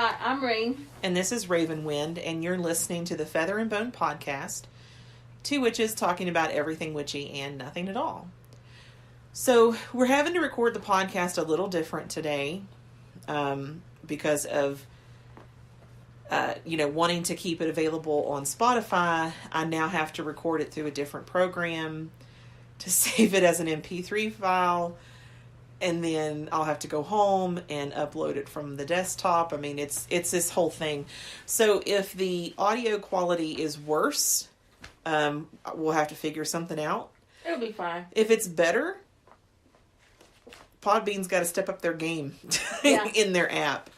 Hi, I'm Rain. And this is Raven Wind, and you're listening to the Feather and Bone podcast. Two witches talking about everything witchy and nothing at all. So we're having to record the podcast a little different today because of, wanting to keep it available on Spotify. I now have to record it through a different program to save it as an MP3 file. And then I'll have to go home and upload it from the desktop. I mean, it's this whole thing. So if the audio quality is worse, we'll have to figure something out. It'll be fine. If it's better, Podbean's got to step up their game in their app.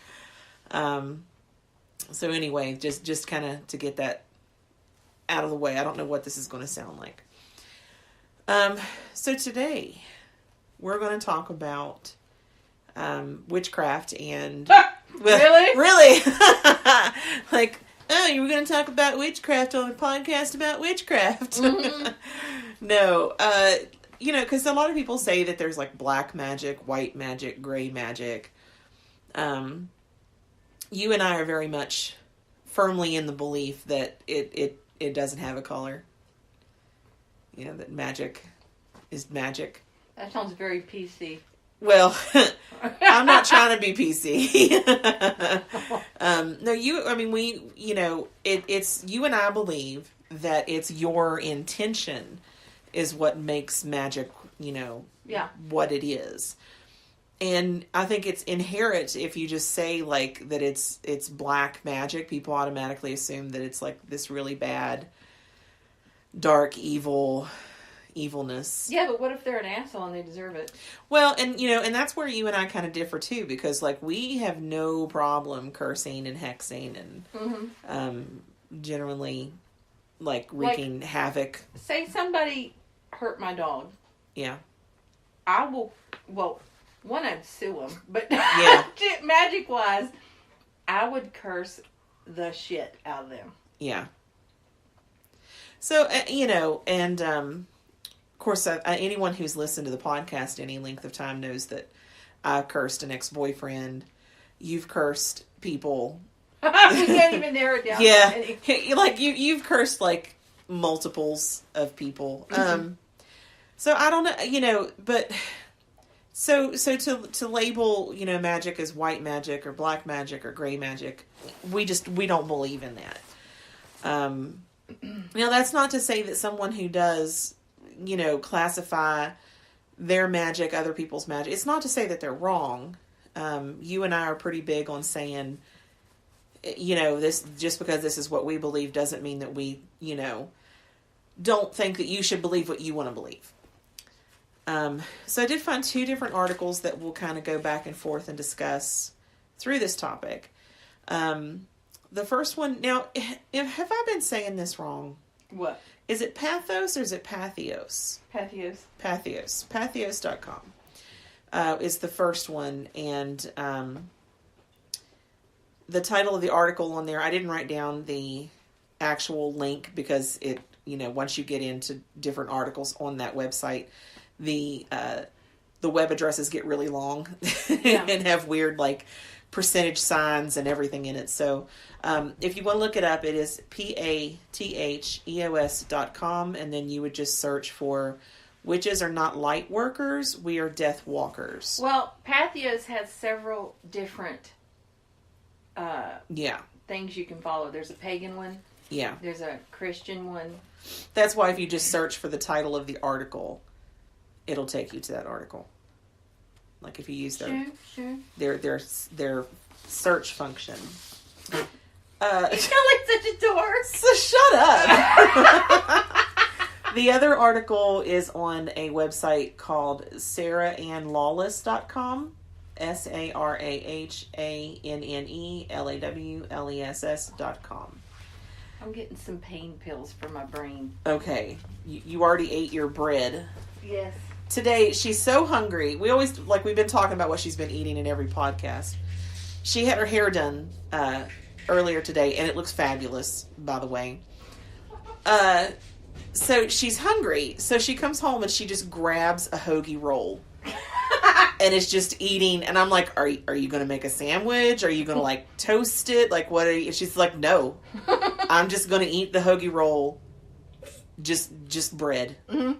So anyway, just kind of to get that out of the way. I don't know what this is going to sound like. So today we're going to talk about witchcraft and... Really? Really? Like, oh, you were going to talk about witchcraft on a podcast about witchcraft. Mm-hmm. No. Because a lot of people say that there's like black magic, white magic, gray magic. You and I are very much firmly in the belief that it doesn't have a color. You know, that magic is magic. That sounds very PC. Well, I'm not trying to be PC. It's you and I believe that it's your intention is what makes magic, what it is. And I think it's inherent if you just say like that it's black magic, people automatically assume that it's like this really bad, dark, evilness. Yeah, but what if they're an asshole and they deserve it? Well, and that's where you and I kind of differ too, because like we have no problem cursing and hexing and generally like wreaking havoc. Say somebody hurt my dog. Yeah. I will. Well, one, I'd sue them, but yeah. Magic wise, I would curse the shit out of them. Yeah. So and. Of course, anyone who's listened to the podcast any length of time knows that I cursed an ex-boyfriend. You've cursed people. We can't even narrow it down. Yeah, like you've cursed like multiples of people. Mm-hmm. So I don't know, but so to label magic as white magic or black magic or gray magic, we don't believe in that. Now that's not to say that someone who does classify their magic, other people's magic. It's not to say that they're wrong. You and I are pretty big on saying, this just because this is what we believe doesn't mean that we, don't think that you should believe what you want to believe. So I did find two different articles that we'll kind of go back and forth and discuss through this topic. The first one, now, have I been saying this wrong? What? Is it Pathos or is it Patheos? Patheos. Patheos. Patheos.com is the first one. And the title of the article on there, I didn't write down the actual link because it, once you get into different articles on that website, the web addresses get really long and have weird like percentage signs and everything in it. So if you want to look it up, it is patheos.com, and then you would just search for witches are not light workers, we are death walkers. Well, Patheos has several different things you can follow. There's a pagan one. Yeah. There's a Christian one. That's why if you just search for the title of the article, it'll take you to that article. Like if you use their search function. You sound like such a dork. So shut up. The other article is on a website called SarahAnnLawless.com. SarahAnnLawless.com. I'm getting some pain pills for my brain. Okay. You already ate your bread. Yes. Today, she's so hungry. We've been talking about what she's been eating in every podcast. She had her hair done earlier today, and it looks fabulous, by the way. So she's hungry. So she comes home and she just grabs a hoagie roll. and it's just eating. And I'm like, are you going to make a sandwich? Are you going to like toast it? Like, what are you? She's like, no, I'm just going to eat the hoagie roll. Just bread. Mm-hmm.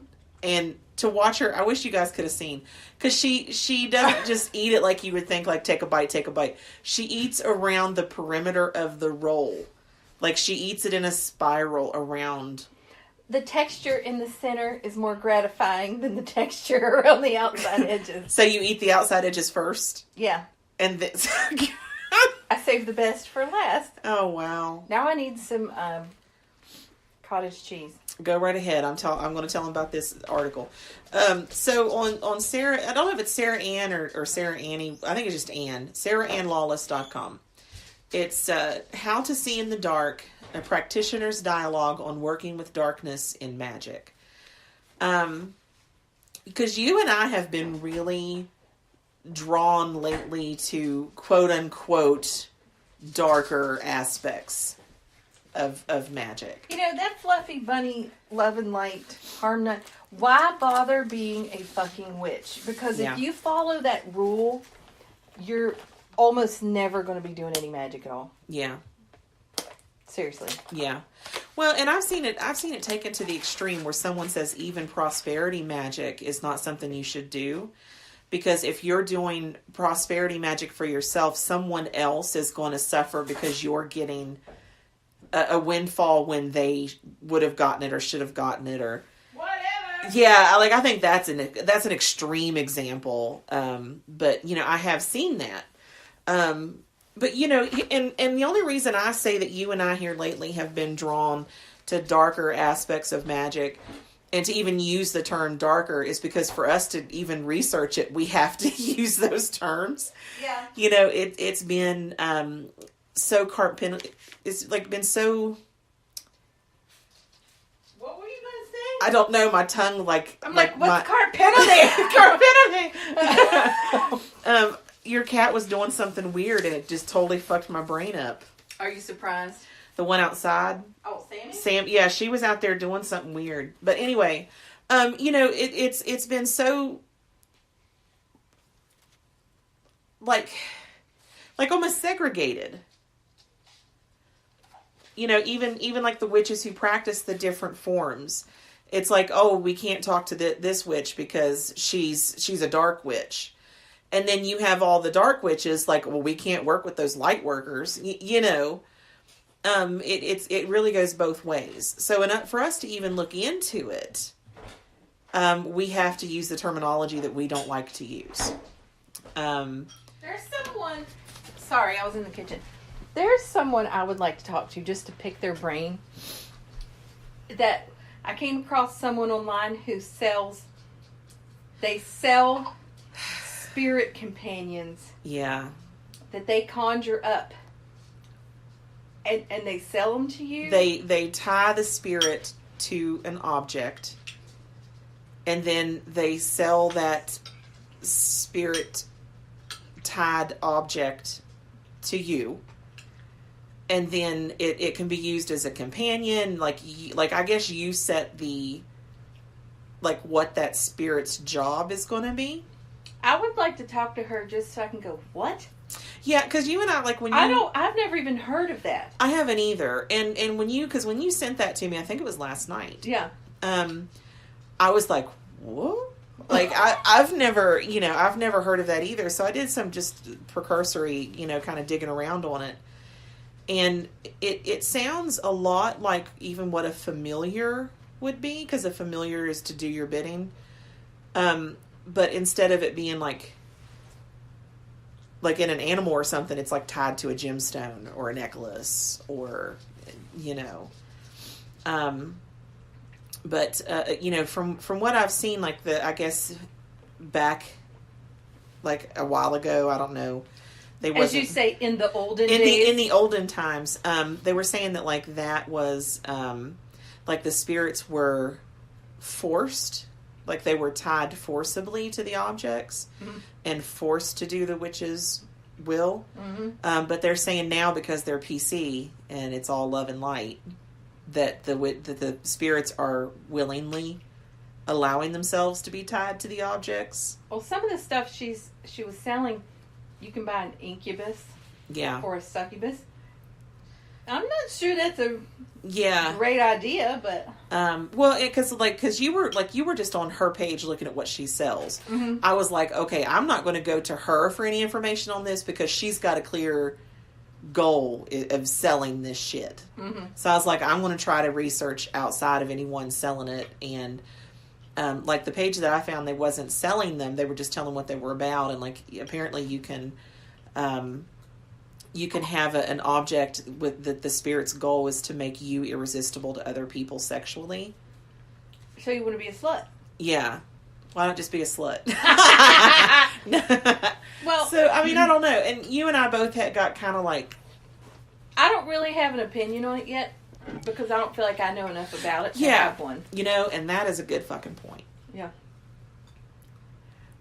And to watch her, I wish you guys could have seen, because she doesn't just eat it like you would think, like take a bite. She eats around the perimeter of the roll, like she eats it in a spiral around. The texture in the center is more gratifying than the texture around the outside edges. So you eat the outside edges first, Yeah, and this. I saved the best for last. Oh wow! Now I need some cottage cheese. Go right ahead. I'm going to tell them about this article. So on Sarah, I don't know if it's Sarah Ann or Sarah Annie. I think it's just Ann. SarahAnnLawless.com. It's How to See in the Dark, a practitioner's dialogue on working with darkness in magic. Because you and I have been really drawn lately to quote unquote darker aspects of magic. You know, that fluffy bunny love and light harm none. Why bother being a fucking witch? Because Yeah. if you follow that rule, you're almost never going to be doing any magic at all. Yeah. Seriously. Yeah. Well, and I've seen it taken to the extreme where someone says even prosperity magic is not something you should do, because if you're doing prosperity magic for yourself, someone else is going to suffer because you're getting a windfall when they would have gotten it or should have gotten it, or whatever. Yeah, like I think that's an extreme example. But you know, I have seen that. But you know, and the only reason I say that you and I here lately have been drawn to darker aspects of magic and to even use the term darker is because for us to even research it, we have to use those terms. Yeah. You know, it's been so it's like been so. What were you going to say? I don't know, my tongue like. I'm like what's carpenity? Carpenity. Your cat was doing something weird and it just totally fucked my brain up. Are you surprised? The one outside. Oh, Sammy? Sam, yeah, she was out there doing something weird. But anyway, you know, it's been so like almost segregated. You know, even like the witches who practice the different forms. It's like, oh, we can't talk to this witch because she's a dark witch. And then you have all the dark witches like, well, we can't work with those light workers. You know, it really goes both ways. So for us to even look into it, we have to use the terminology that we don't like to use. There's someone. Sorry, I was in the kitchen. There's someone I would like to talk to just to pick their brain. That I came across someone online who sells spirit companions. Yeah. That they conjure up. And they sell them to you? They tie the spirit to an object. And then they sell that spirit tied object to you. And then it can be used as a companion. Like I guess you set the, like what that spirit's job is going to be. I would like to talk to her just so I can go, what? Yeah, because you and I, like when you... I've never even heard of that. I haven't either. And when you sent that to me, I think it was last night. Yeah. I was like, what? Like I've never heard of that either. So I did some just precursory, kind of digging around on it. And it sounds a lot like even what a familiar would be, because a familiar is to do your bidding. But instead of it being like in an animal or something, it's like tied to a gemstone or a necklace or, But, from what I've seen, like I guess back like a while ago, I don't know. As you say, in the olden days? In the olden times, they were saying that like that was, like the spirits were forced, like they were tied forcibly to the objects and forced to do the witch's will. Mm-hmm. But they're saying now, because they're PC and it's all love and light, that the spirits are willingly allowing themselves to be tied to the objects. Well, some of the stuff she's she was selling, you can buy an incubus Yeah. or a succubus. I'm not sure that's a Yeah. great idea, but well, because you were just on her page looking at what she sells. mm-hmm. I was like, okay, I'm not going to go to her for any information on this because she's got a clear goal of selling this shit. Mm-hmm. So I was like, I'm going to try to research outside of anyone selling it. And like the page that I found, they wasn't selling them. They were just telling what they were about. And like, apparently you can have an object with the spirit's goal is to make you irresistible to other people sexually. So you want to be a slut? Yeah. Why not just be a slut? Well, so I mean, I don't know. And you and I both got kind of like, I don't really have an opinion on it yet because I don't feel like I know enough about it to Yeah. have one. you know, and that is a good fucking point. Yeah.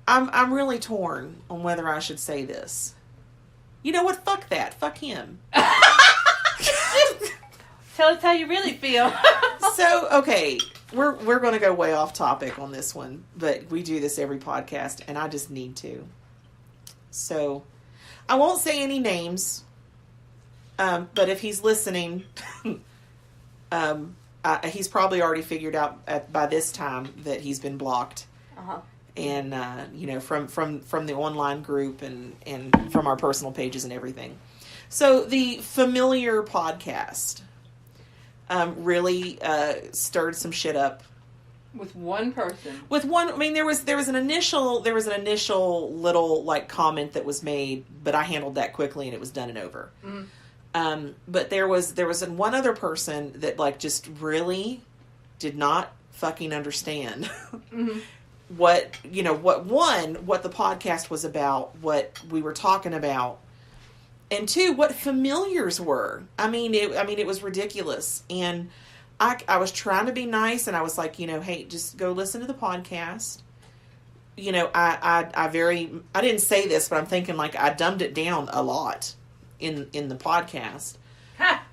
I'm really torn on whether I should say this. You know what? Fuck that. Fuck him. Tell us how you really feel. So, okay, we're going to go way off topic on this one, but we do this every podcast, and I just need to. So, I won't say any names, but if he's listening, he's probably already figured out by this time that he's been blocked. Uh-huh. And you know, from the online group and from our personal pages and everything. So the Familiar podcast really stirred some shit up With one person. with one. I mean, there was an initial little like comment that was made, but I handled that quickly and it was done and over. Mm-hmm. But there was one other person that like just really did not fucking understand. Mm-hmm. What the podcast was about, what we were talking about, and two, what familiars were. I mean, it was ridiculous. And I was trying to be nice, and I was like, hey, just go listen to the podcast. I didn't say this, but I'm thinking like I dumbed it down a lot in the podcast. Ha!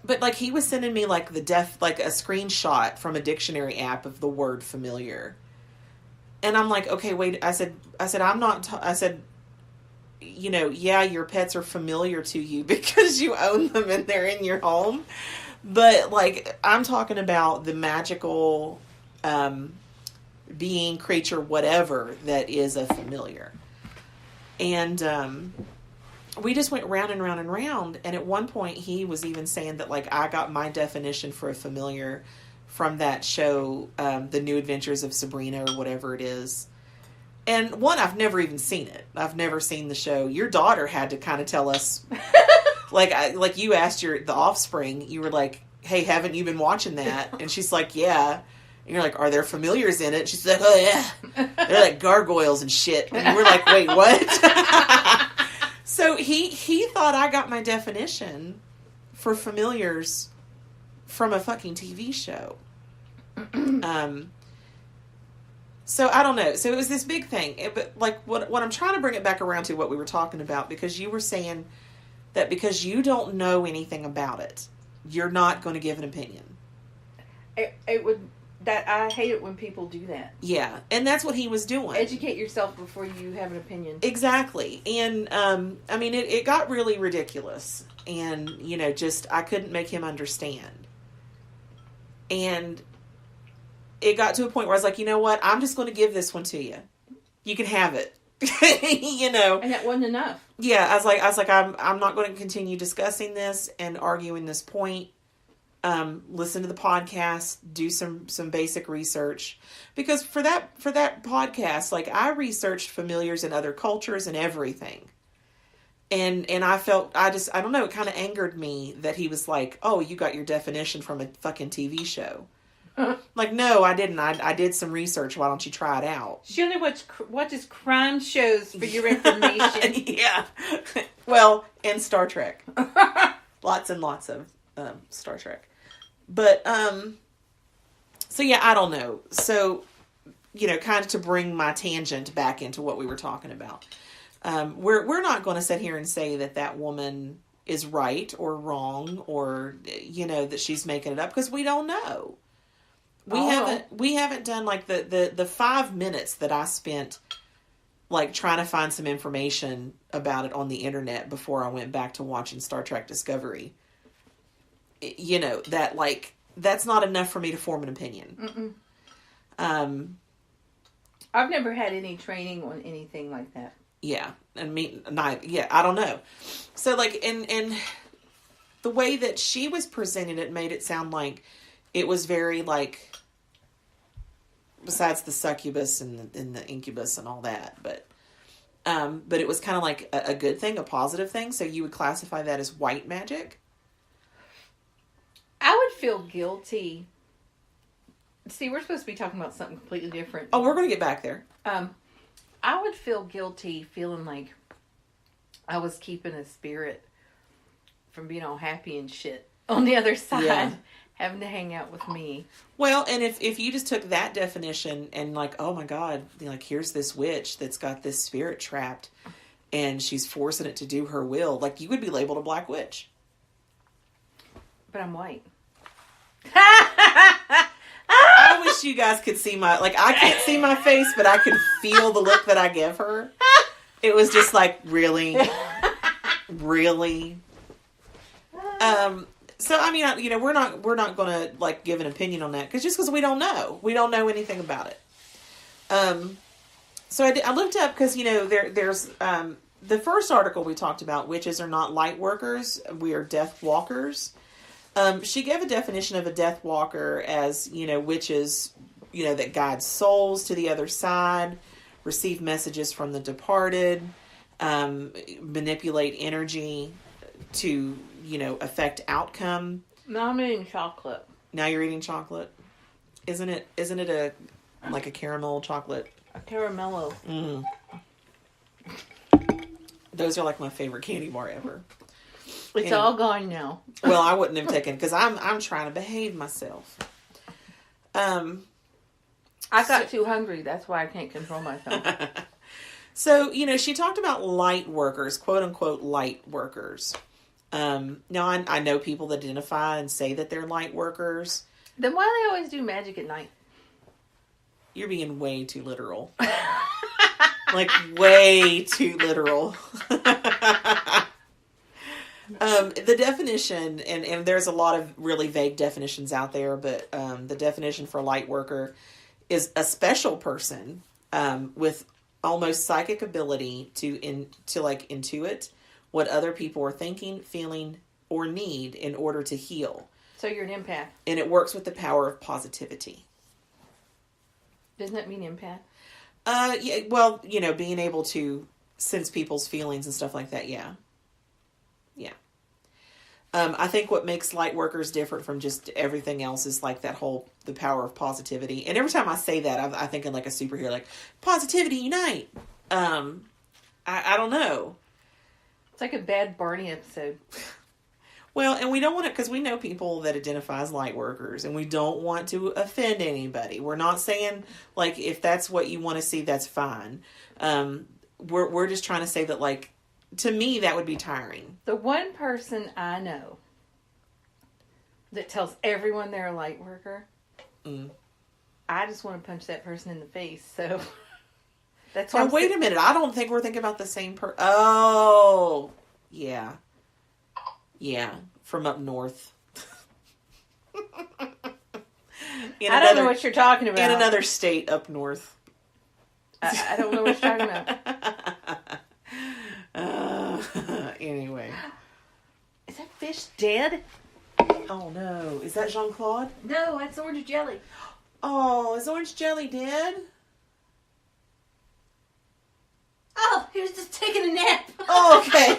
But like he was sending me like a screenshot from a dictionary app of the word familiar. And I'm like, okay, wait, I said, I'm not, I said, yeah, your pets are familiar to you because you own them and they're in your home. But like, I'm talking about the magical, being, creature, whatever that is a familiar. And, we just went round and round and round, and at one point he was even saying that like I got my definition for a familiar from that show, The New Adventures of Sabrina or whatever it is. And one, I've never even seen it. I've never seen the show. Your daughter had to kind of tell us, like you asked the offspring, you were like, hey, haven't you been watching that? And she's like, yeah. And you're like, are there familiars in it? She's like, oh yeah, they're like gargoyles and shit. And we're like, wait, what? So he thought I got my definition for familiars from a fucking TV show. So I don't know. So it was this big thing. But like what I'm trying to bring it back around to what we were talking about, because you were saying that because you don't know anything about it, you're not going to give an opinion. I hate it when people do that. Yeah, and that's what he was doing. Educate yourself before you have an opinion. Exactly. And, I mean, it got really ridiculous. And, just, I couldn't make him understand. And it got to a point where I was like, you know what? I'm just going to give this one to you. You can have it. And that wasn't enough. Yeah, I was like, I'm not going to continue discussing this and arguing this point. Listen to the podcast, do some basic research, because for that podcast, like I researched familiars in other cultures and everything. And I felt, I don't know, it kind of angered me that he was like, oh, you got your definition from a fucking TV show. Like, no, I didn't. I did some research. Why don't you try it out? She only watches crime shows for your information. Yeah. Well, and Star Trek. Lots and lots of Star Trek. But, so yeah, I don't know. So, kind of to bring my tangent back into what we were talking about. We're not going to sit here and say that woman is right or wrong or, that she's making it up, because we don't know. We haven't done like the 5 minutes that I spent like trying to find some information about it on the internet before I went back to watching Star Trek Discovery. You know, that like, that's not enough for me to form an opinion. I've never had any training on anything like that. Yeah. And I don't know. So like, and the way that she was presenting it made it sound like it was very like, besides the succubus and the incubus and all that, but it was kind of like a good thing, a positive thing. So you would classify that as white magic? I would feel guilty. See, we're supposed to be talking about something completely different. Oh, we're going to get back there. I would feel guilty feeling like I was keeping a spirit from being all happy and shit on the other side, having to hang out with me. Well, and if you just took that definition and like, oh my God, like here's this witch that's got this spirit trapped and she's forcing it to do her will, like you would be labeled a black witch. But I'm white. I wish you guys could see I can't see my face, but I could feel the look that I give her. It was just like, really? Really? So, I mean, you know, we're not going to like give an opinion on that because we don't know anything about it. So I looked up because, you know, there's, the first article we talked about, witches are not light workers. We are death walkers. She gave a definition of a death walker as, you know, witches, you know, that guide souls to the other side, receive messages from the departed, manipulate energy to, you know, affect outcome. No, I'm eating chocolate. Now you're eating chocolate? Isn't it like a caramel chocolate? A caramello. Mm. Those are like my favorite candy bar ever. It's all gone now. Well, I wouldn't have taken because I'm trying to behave myself. I got too hungry. That's why I can't control myself. So, you know, she talked about light workers, quote unquote light workers. Now I know people that identify and say that they're light workers. Then why do they always do magic at night? You're being way too literal. Like way too literal. The definition, and there's a lot of really vague definitions out there, but the definition for light worker is a special person with almost psychic ability to like intuit what other people are thinking, feeling, or need in order to heal. So you're an empath. And it works with the power of positivity. Doesn't that mean empath? Yeah, well, you know, being able to sense people's feelings and stuff like that, yeah. Yeah. I think what makes light workers different from just everything else is like the power of positivity. And every time I say that, I think in like a superhero, like positivity unite. I don't know. It's like a bad Barney episode. Well, and we don't want to, because we know people that identify as light workers, and we don't want to offend anybody. We're not saying, like, if that's what you want to see, that's fine. We're just trying to say that, like, to me, that would be tiring. The one person I know that tells everyone they're a light worker, I just want to punch that person in the face, so that's why. Now, wait a minute. I don't think we're thinking about the same person. Oh, yeah. Yeah, from up north. I don't know what you're talking about. In another state up north. I don't know what you're talking about. Anyway. Is that fish dead? Oh no. Is that Jean-Claude? No, that's orange jelly. Oh, is orange jelly dead? Oh, he was just taking a nap. Oh, okay.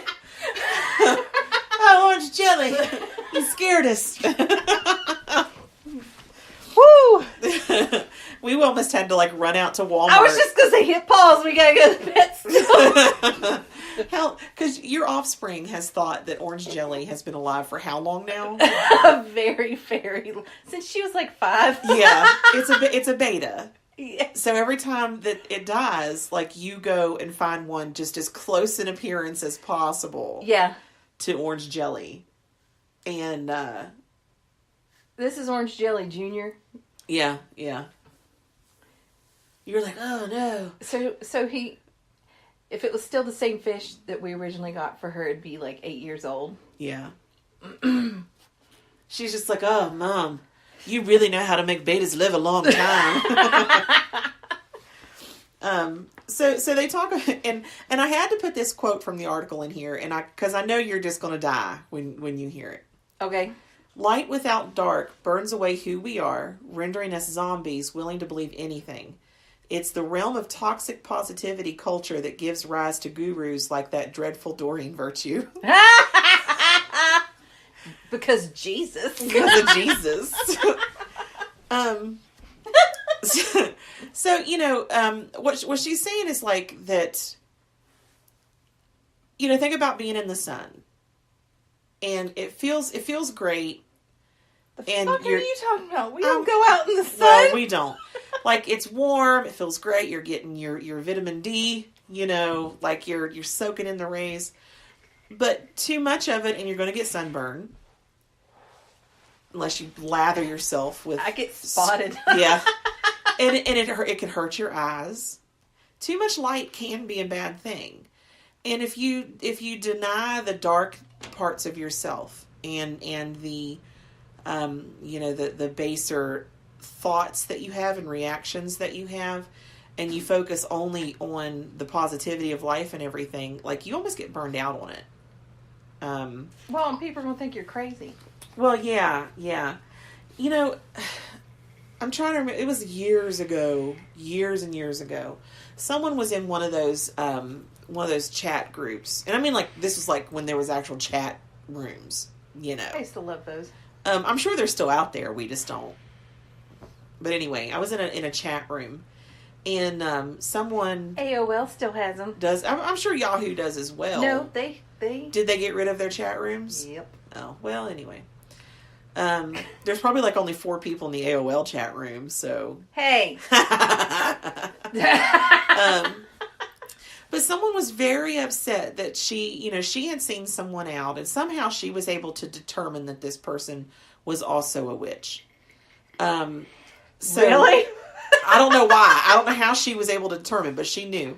Oh, orange jelly. You scared us. Woo! We almost had to like run out to Walmart. I was just going to say, hit pause. We got to go to the pet store. Hell, because your offspring has thought that orange jelly has been alive for how long now? Very, since she was like 5. Yeah, it's a beta. Yeah. So every time that it dies, like you go and find one just as close in appearance as possible. Yeah. To orange jelly. And this is Orange Jelly Jr. Yeah. You're like, oh no. So he If it was still the same fish that we originally got for her, it'd be like 8 years old. Yeah. She's just like, oh, Mom, you really know how to make betas live a long time. So they talk, and I had to put this quote from the article in here, and because I know you're just going to die when you hear it. Okay. Light without dark burns away who we are, rendering us zombies willing to believe anything. It's the realm of toxic positivity culture that gives rise to gurus like that dreadful Doreen Virtue. Because Jesus. Because of Jesus. So what she's saying is like that, think about being in the sun. And it feels great. The fuck are you talking about? We don't go out in the sun. Well, we don't. Like, it's warm. It feels great. You're getting your vitamin D. Like you're soaking in the rays. But too much of it, and you're going to get sunburn. Unless you lather yourself with. I get spotted. Yeah, and it can hurt your eyes. Too much light can be a bad thing. And if you deny the dark parts of yourself and the the baser thoughts that you have and reactions that you have, and you focus only on the positivity of life and everything, like, you almost get burned out on it. Well, and people are gonna think you're crazy. Well, yeah. I'm trying to remember. It was years and years ago. Someone was in one of those chat groups, and I mean, like, this was like when there was actual chat rooms. I used to love those. I'm sure they're still out there. We just don't. But anyway, I was in a chat room, and someone AOL still has them. does. I'm sure Yahoo does as well. No, they did. They get rid of their chat rooms? Yep. Oh, well, anyway. There's probably like only 4 people in the AOL chat room, so. Hey. But someone was very upset that she had seen someone out, and somehow she was able to determine that this person was also a witch. So Really? I don't know why. I don't know how she was able to determine, but she knew.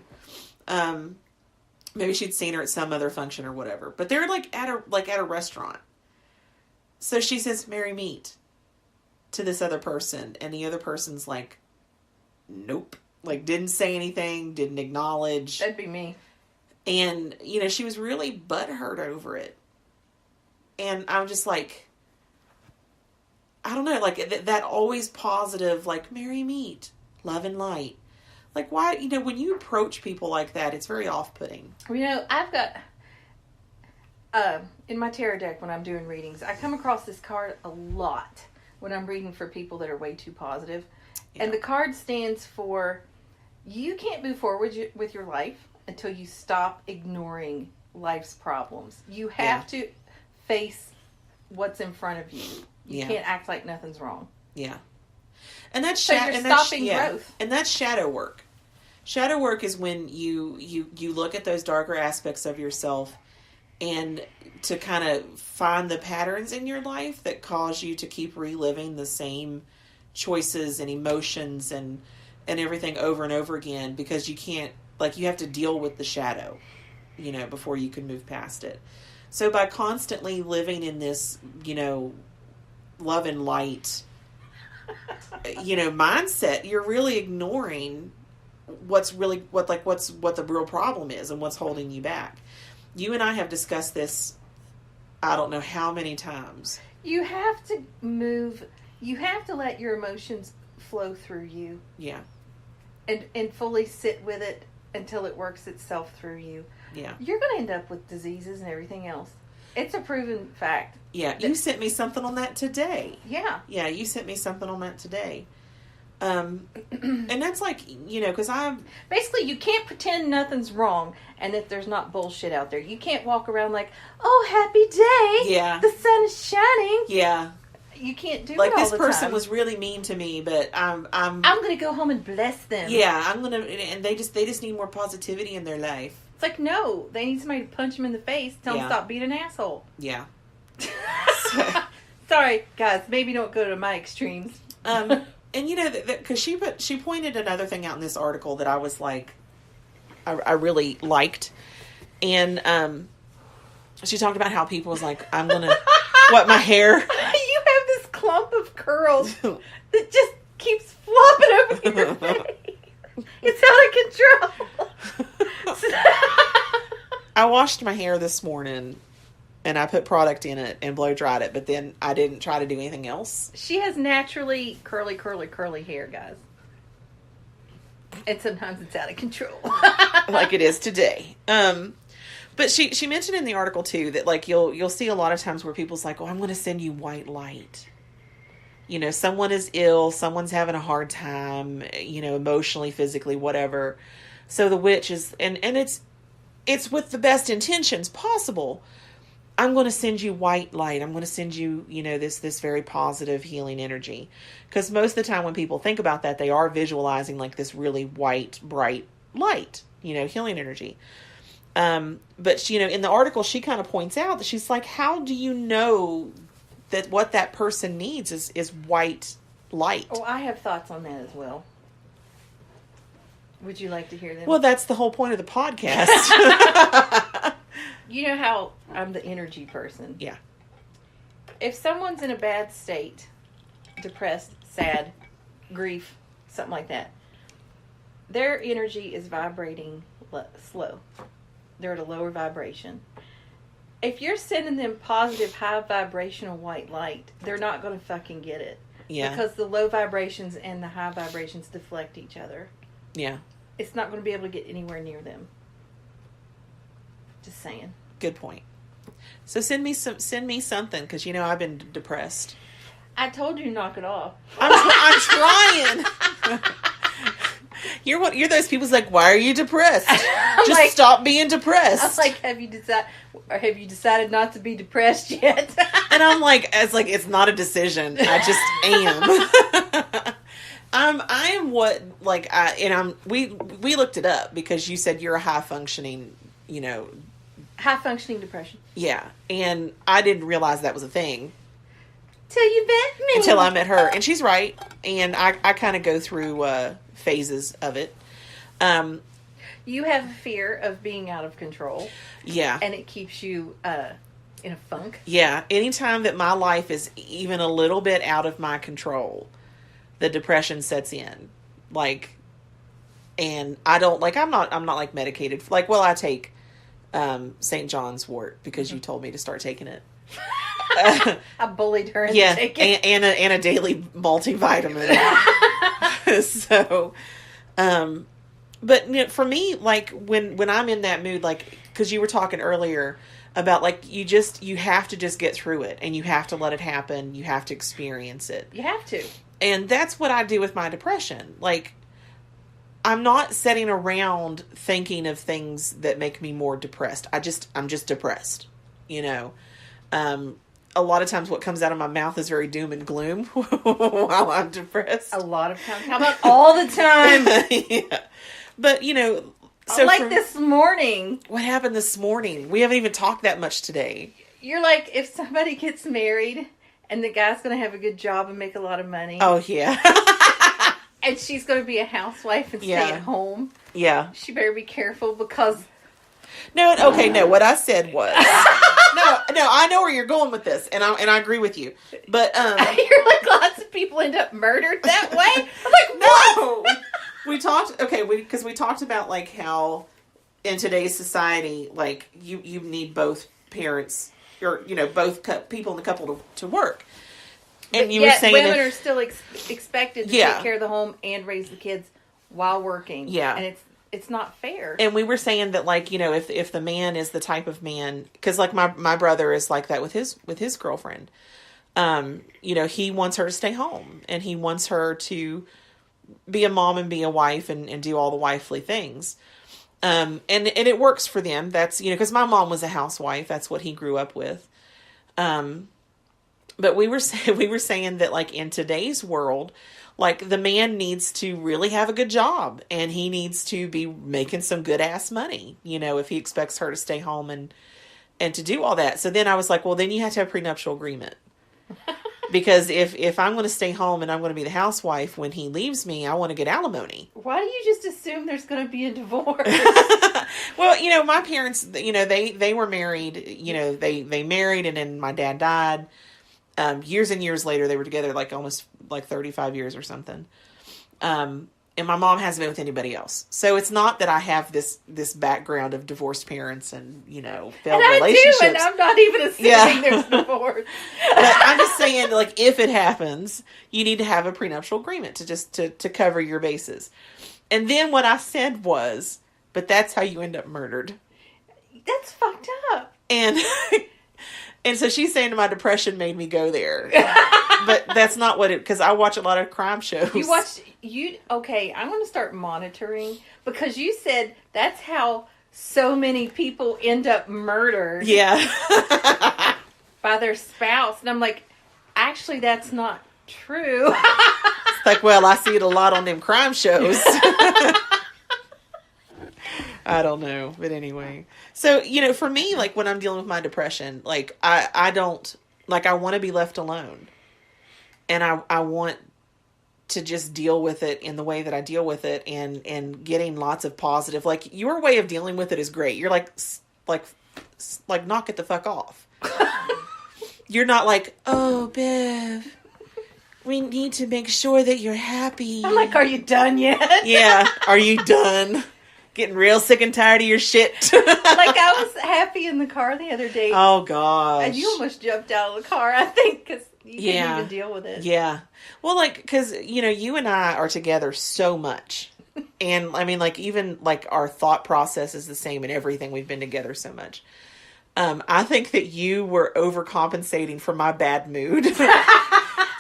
Maybe she'd seen her at some other function or whatever. But they're at a restaurant. So she says, "Marry meet," to this other person, and the other person's like, "Nope." Like, didn't say anything, didn't acknowledge. That'd be me. And, she was really butthurt over it. And I'm just like, I don't know, like, that always positive, like, marry, meet, love and light. Like, why, when you approach people like that, it's very off-putting. I've got, in my tarot deck when I'm doing readings, I come across this card a lot when I'm reading for people that are way too positive. Yeah. And the card stands for, you can't move forward with your life until you stop ignoring life's problems. You have to face what's in front of you. You can't act like nothing's wrong. Yeah. And that's stopping growth. And that's shadow work. Shadow work is when you look at those darker aspects of yourself, and to kind of find the patterns in your life that cause you to keep reliving the same choices and emotions and everything over and over again, because you can't, like, you have to deal with the shadow, before you can move past it. So by constantly living in this, love and light, mindset, you're really ignoring what the real problem is and what's holding you back. You and I have discussed this, I don't know how many times. You have to move. You have to let your emotions flow through you. Yeah. And fully sit with it until it works itself through you. Yeah. You're going to end up with diseases and everything else. It's a proven fact. Yeah. You sent me something on that today. Yeah. Yeah, you sent me something on that today. And that's like, because I'm... Basically, you can't pretend nothing's wrong and that there's not bullshit out there. You can't walk around like, oh, happy day. Yeah. The sun is shining. Yeah. You can't do like it all this the person time. Was really mean to me, but I'm going to go home and bless them. Yeah, I'm going to, and they just need more positivity in their life. It's like, no, they need somebody to punch them in the face, tell them stop being an asshole. Yeah. Sorry, guys, maybe don't go to my extremes. And because she pointed another thing out in this article that I was like, I really liked. And she talked about how people was like, I'm going to, what, my hair? You have this clump of curls that just keeps flopping over your face. It's out of control. I washed my hair this morning and I put product in it and blow dried it, but then I didn't try to do anything else. She has naturally curly hair, guys. And sometimes it's out of control. Like it is today. But she mentioned in the article too that like you'll see a lot of times where people's like, "Oh, I'm going to send you white light." You know, someone is ill, someone's having a hard time, you know, emotionally, physically, whatever. So the witch is, and it's with the best intentions possible. I'm going to send you white light. I'm going to send you, you know, this very positive healing energy. Because most of the time when people think about that, they are visualizing like this really white, bright light, you know, healing energy. But, you know, in the article, she kind of points out that she's like, how do you know that what that person needs is white light? Oh, I have thoughts on that as well. Would you like to hear them? Well, that's the whole point of the podcast. You know how I'm the energy person. Yeah. If someone's in a bad state, depressed, sad, grief, something like that, their energy is vibrating slow. They're at a lower vibration. If you're sending them positive, high vibrational white light, they're not going to fucking get it. Yeah. Because the low vibrations and the high vibrations deflect each other. Yeah. It's not going to be able to get anywhere near them. Just saying. Good point. So send me something, because you know I've been depressed. I told you to knock it off. I'm trying. You're those people's like, why are you depressed? Just like, stop being depressed. I was like, have you decided not to be depressed yet? And I'm like, it's not a decision. I just am. I am what, like, we looked it up because you said you're a high functioning, you know. High functioning depression. Yeah. And I didn't realize that was a thing. Till you met me. Until I met her. And she's right. And I kind of go through phases of it. You have a fear of being out of control. Yeah. And it keeps you in a funk. Yeah. Anytime that my life is even a little bit out of my control, the depression sets in. Like, and I don't, like, I'm not like medicated. Like, well, I take St. John's wort because you told me to start taking it. I bullied her into taking it. And a daily multivitamin. So, but you know, for me, like when I'm in that mood, like, cause you were talking earlier about like, you have to just get through it and you have to let it happen. You have to experience it. You have to. And that's what I do with my depression. Like, I'm not sitting around thinking of things that make me more depressed. I'm just depressed, you know? A lot of times what comes out of my mouth is very doom and gloom while I'm depressed. A lot of times. How about all the time? Yeah. But, you know, so like this morning. What happened this morning? We haven't even talked that much today. You're like, if somebody gets married and the guy's going to have a good job and make a lot of money. Oh, yeah. And she's going to be a housewife and stay at home. Yeah. She better be careful because... No, okay, no, what I said was... No, I know where you're going with this, and I agree with you. But you're like, lots of people end up murdered that way. I'm like, what? No, we talked. Okay, because we talked about like how in today's society, like you need both parents or you know both people in the couple to work. And but you were saying women are still expected to take care of the home and raise the kids while working. Yeah, and it's not fair. And we were saying that, like, you know, if the man is the type of man, because like my brother is like that with his girlfriend. You know, he wants her to stay home and he wants her to be a mom and be a wife and do all the wifely things. And it works for them. That's, you know, because my mom was a housewife. That's what he grew up with. But we were saying that, like, in today's world, like, the man needs to really have a good job and he needs to be making some good ass money, you know, if he expects her to stay home and to do all that. So then I was like, well, then you have to have a prenuptial agreement Because if I'm going to stay home and I'm going to be the housewife when he leaves me, I want to get alimony. Why do you just assume there's going to be a divorce? Well, my parents, they were married. They married, and then my dad died. Years and years later, they were together, like almost like 35 years or something. And my mom hasn't been with anybody else. So it's not that I have this background of divorced parents and, failed relationships. And I'm not even assuming there's divorce. But I'm just saying, like, if it happens, you need to have a prenuptial agreement to cover your bases. And then what I said was, but that's how you end up murdered. That's fucked up. And so she's saying my depression made me go there. But that's not what because I watch a lot of crime shows. Okay, I'm going to start monitoring because you said that's how so many people end up murdered. Yeah. By their spouse. And I'm like, actually, that's not true. It's like, well, I see it a lot on them crime shows. I don't know. But anyway. So, for me, like when I'm dealing with my depression, like I don't, like I want to be left alone. And I want to just deal with it in the way that I deal with it and getting lots of positive, like your way of dealing with it is great. You're like knock it the fuck off. You're not like, oh, Bev, we need to make sure that you're happy. I'm like, are you done yet? Yeah. Are you done? Getting real sick and tired of your shit. Like I was happy in the car the other day. Oh, gosh. And you almost jumped out of the car, I think, because you couldn't even deal with it. Yeah. Well, like, because, you and I are together so much. And, I mean, like, even, like, our thought process is the same in everything. We've been together so much. I think that you were overcompensating for my bad mood.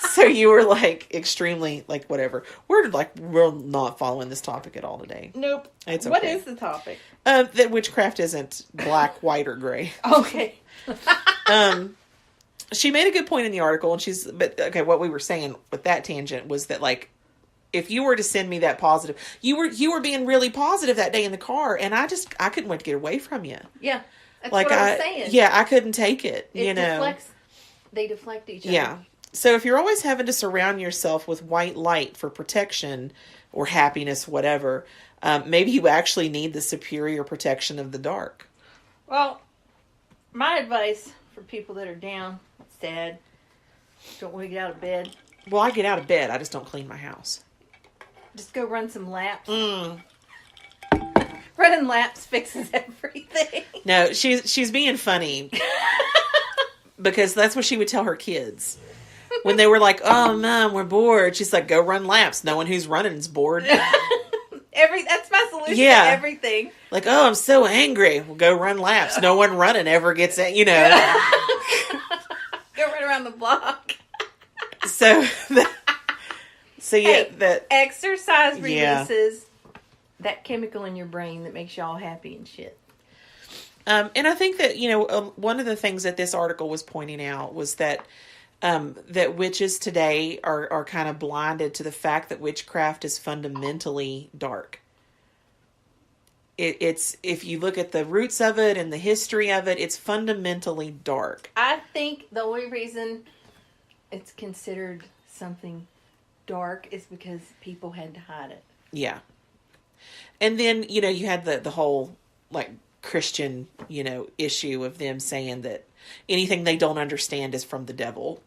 So you were, like, extremely, like, whatever. We're not following this topic at all today. Nope. It's okay. What is the topic? That witchcraft isn't black, white, or gray. Okay. She made a good point in the article, and what we were saying with that tangent was that, like, if you were to send me that positive, you were being really positive that day in the car, and I couldn't wait to get away from you. Yeah. That's like what I was saying. Yeah, I couldn't take it, They deflect each other. Yeah. So if you're always having to surround yourself with white light for protection or happiness, whatever, maybe you actually need the superior protection of the dark. Well, my advice for people that are down, sad, don't want to get out of bed. Well, I get out of bed. I just don't clean my house. Just go run some laps. Running laps fixes everything. No, she's being funny. Because that's what she would tell her kids. When they were like, oh, Mom, we're bored. She's like, go run laps. No one who's running is bored. That's my solution to everything. Like, oh, I'm so angry. Well, go run laps. No one running ever gets it, Go run around the block. So that exercise releases that chemical in your brain that makes you all happy and shit. And I think that, one of the things that this article was pointing out was that that witches today are kind of blinded to the fact that witchcraft is fundamentally dark. It's if you look at the roots of it and the history of it, it's fundamentally dark. I think the only reason it's considered something dark is because people had to hide it. Yeah. And then, you had the whole, like, Christian, issue of them saying that anything they don't understand is from the devil,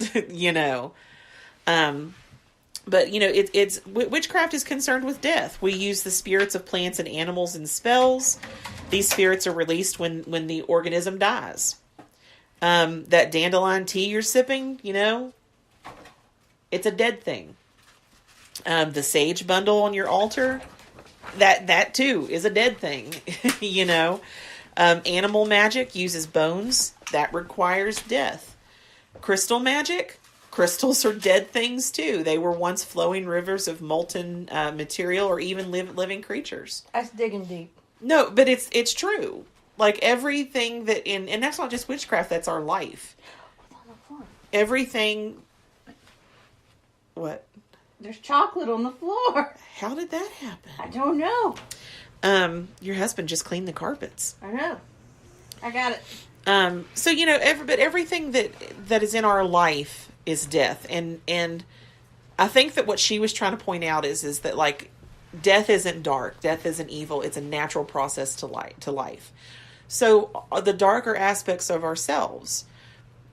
But, witchcraft is concerned with death. We use the spirits of plants and animals in spells. These spirits are released when the organism dies. That dandelion tea you're sipping, it's a dead thing. The sage bundle on your altar, that too is a dead thing, Animal magic uses bones. That requires death. Crystal magic, crystals are dead things too. They were once flowing rivers of molten material or even living creatures. That's digging deep. No, but it's true. Like everything and that's not just witchcraft, that's our life. What's on the floor? Everything. What? There's chocolate on the floor. How did that happen? I don't know. Your husband just cleaned the carpets. I know. I got it. So, but everything that is in our life death. And I think that what she was trying to point out is that, like, death isn't dark. Death isn't evil. It's a natural process to life. So the darker aspects of ourselves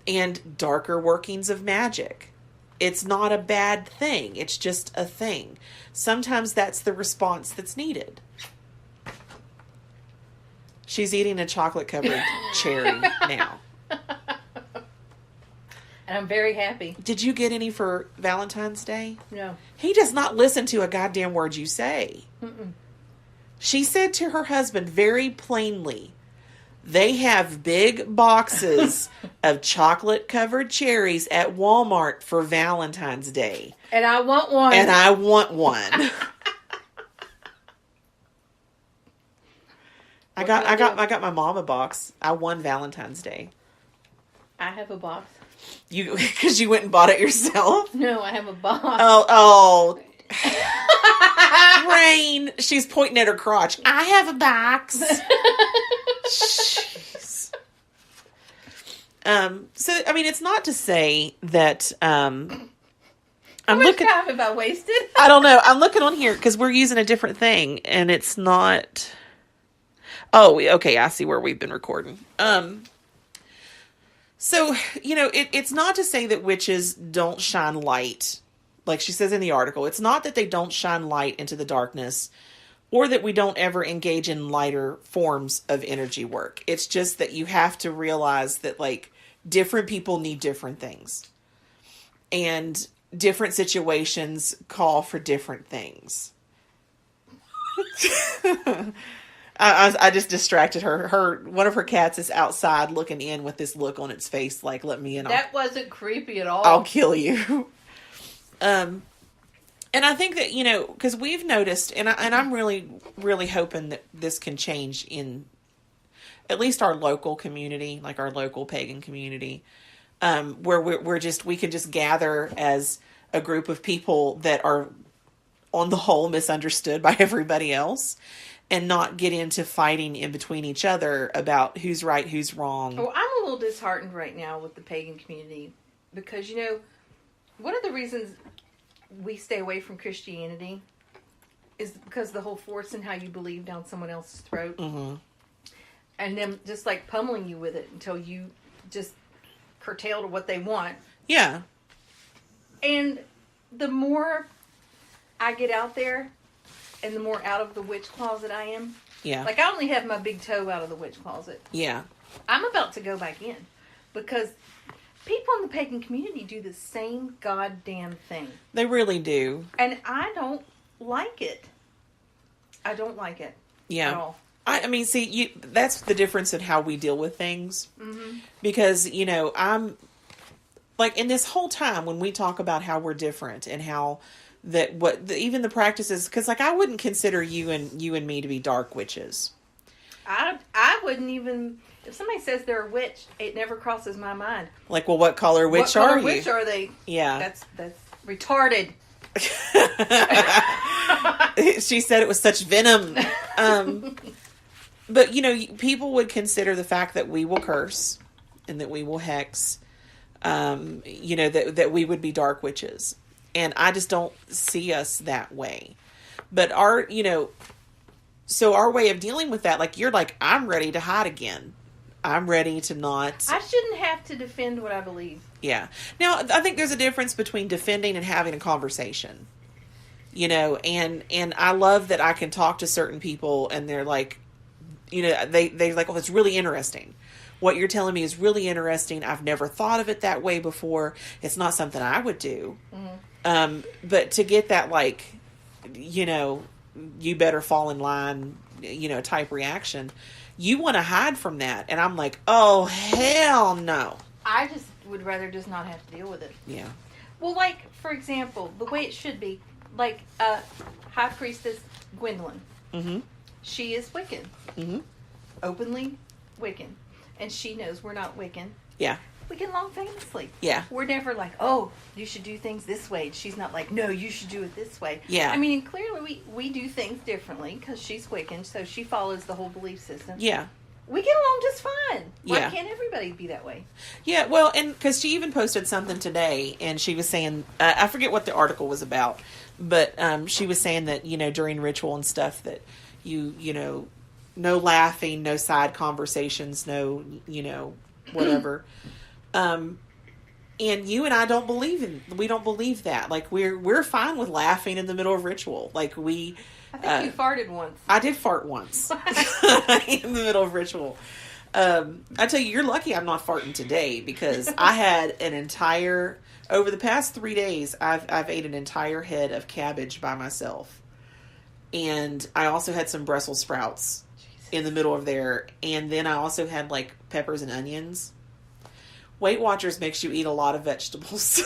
and darker workings of magic, it's not a bad thing. It's just a thing. Sometimes that's the response that's needed. She's eating a chocolate-covered cherry now. And I'm very happy. Did you get any for Valentine's Day? No. He does not listen to a goddamn word you say. Mm-mm. She said to her husband very plainly, they have big boxes of chocolate-covered cherries at Walmart for Valentine's Day. And I want one. And I want one. I got my mom a box. I won Valentine's Day. I have a box. Because you went and bought it yourself? No, I have a box. Oh. Rain. She's pointing at her crotch. I have a box. Jeez. So, I mean, it's not to say that, How much time have I wasted? I don't know. I'm looking on here because we're using a different thing and it's not. Oh, okay. I see where we've been recording. So, it's not to say that witches don't shine light. Like she says in the article, it's not that they don't shine light into the darkness or that we don't ever engage in lighter forms of energy work. It's just that you have to realize that, like, different people need different things. And different situations call for different things. I just distracted her. One of her cats is outside looking in with this look on its face, like, let me in. That wasn't creepy at all. I'll kill you. And I think that, because we've noticed, and I'm really, really hoping that this can change in at least our local community, like our local pagan community, where we can just gather as a group of people that are on the whole misunderstood by everybody else. And not get into fighting in between each other about who's right, who's wrong. Oh, I'm a little disheartened right now with the pagan community. Because, one of the reasons we stay away from Christianity is because the whole forcing how you believe down someone else's throat. Mm-hmm. And them just, like, pummeling you with it until you just curtail to what they want. Yeah. And the more I get out there, and the more out of the witch closet I am. Yeah. Like, I only have my big toe out of the witch closet. Yeah. I'm about to go back in. Because people in the pagan community do the same goddamn thing. They really do. And I don't like it. I don't like it. Yeah. At all. I mean, see, that's the difference in how we deal with things. Mm-hmm. Because, I'm... Like, in this whole time when we talk about how we're different and how... even the practices, because, like, I wouldn't consider you and me to be dark witches. I wouldn't even, if somebody says they're a witch, it never crosses my mind. Like, well, what color witch are you? What color witch are they? Yeah. That's retarded. She said it was such venom. But, people would consider the fact that we will curse and that we will hex, that we would be dark witches. And I just don't see us that way. But so our way of dealing with that, like, you're like, I'm ready to hide again. I'm ready to not. I shouldn't have to defend what I believe. Yeah. Now, I think there's a difference between defending and having a conversation. And I love that I can talk to certain people and they're like, they're like, oh, it's really interesting. What you're telling me is really interesting. I've never thought of it that way before. It's not something I would do. Mm-hmm. But to get that, like, you better fall in line, type reaction, you want to hide from that. And I'm like, oh, hell no. I just would rather just not have to deal with it. Yeah. Well, like, for example, the way it should be, like, High Priestess Gwendolyn. Mm-hmm. She is Wiccan. Mm-hmm. Openly Wiccan. And she knows we're not Wiccan. Yeah. We get along famously. Yeah. We're never like, oh, you should do things this way. She's not like, no, you should do it this way. Yeah. I mean, clearly we do things differently because she's Wiccan, so she follows the whole belief system. Yeah. we get along just fine. Why Yeah. can't everybody be that way? Yeah, well, and because she even posted something today, and she was saying, I forget what the article was about, but she was saying that, during ritual and stuff, that no laughing, no side conversations, no, whatever. And you and I we don't believe that. Like, we're fine with laughing in the middle of ritual. Like, I think you farted once. I did fart once in the middle of ritual. I tell you, you're lucky I'm not farting today, because I had over the past 3 days, I've ate an entire head of cabbage by myself. And I also had some Brussels sprouts in the middle of there. And then I also had like peppers and onions. Weight Watchers makes you eat a lot of vegetables.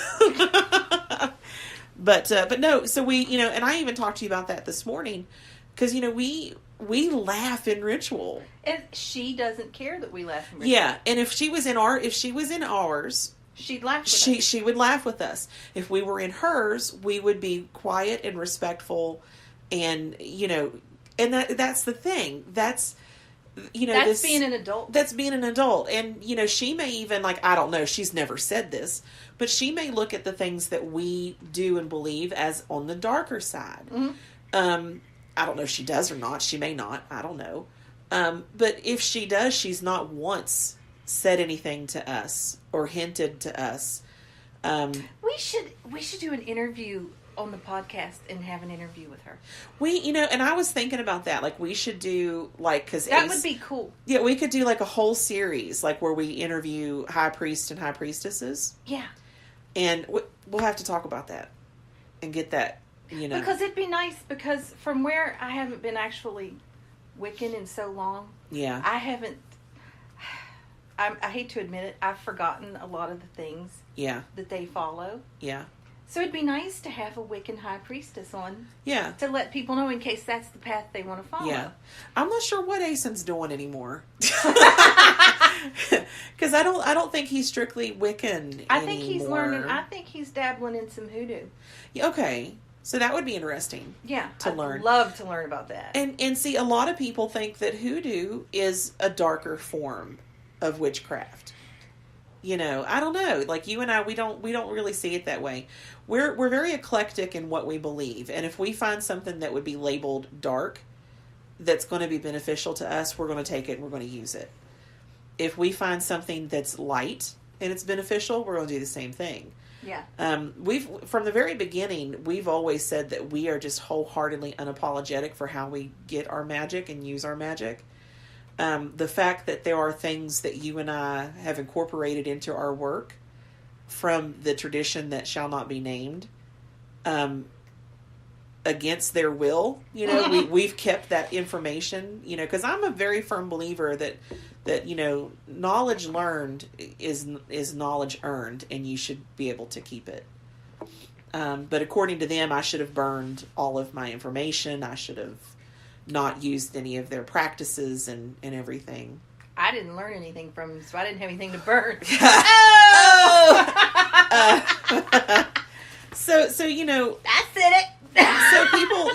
But no, so we, and I even talked to you about that this morning, because, we laugh in ritual. And she doesn't care that we laugh in ritual. Yeah, and if she was in ours, she'd laugh with us. She would laugh with us. If we were in hers, we would be quiet and respectful, and, and that's the thing. That's being an adult. That's being an adult. And, she may even, like, I don't know, she's never said this, but she may look at the things that we do and believe as on the darker side. Mm-hmm. I don't know if she does or not. She may not. I don't know. But if she does, she's not once said anything to us or hinted to us. We should do an interview on the podcast and have an interview with her. And I was thinking about that. Like, we should do, like, because that would be cool. Yeah, we could do like a whole series, like, where we interview high priests and high priestesses. Yeah. And we'll have to talk about that and get that, Because it'd be nice, because from where I haven't been actually Wiccan in so long. Yeah. I haven't, I hate to admit it, I've forgotten a lot of the things that they follow. Yeah. So it'd be nice to have a Wiccan high priestess on. Yeah. To let people know in case that's the path they want to follow. Yeah. I'm not sure what Asen's doing anymore. Because I don't think he's strictly Wiccan I think he's anymore. learning. I think he's dabbling in some hoodoo. Yeah, okay. So that would be interesting. Yeah. To learn. I'd love to learn about that. And see, a lot of people think that hoodoo is a darker form of witchcraft. I don't know. Like, you and I, we don't really see it that way. We're very eclectic in what we believe, and if we find something that would be labeled dark, that's going to be beneficial to us, we're going to take it and we're going to use it. If we find something that's light and it's beneficial, we're going to do the same thing. Yeah. From the very beginning, we've always said that we are just wholeheartedly unapologetic for how we get our magic and use our magic. The fact that there are things that you and I have incorporated into our work from the tradition that shall not be named, against their will, we've kept that information, because I'm a very firm believer that knowledge learned is knowledge earned, and you should be able to keep it. But according to them, I should have burned all of my information. I should have not used any of their practices and everything. I didn't learn anything from them, so I didn't have anything to burn. So that's it. So people,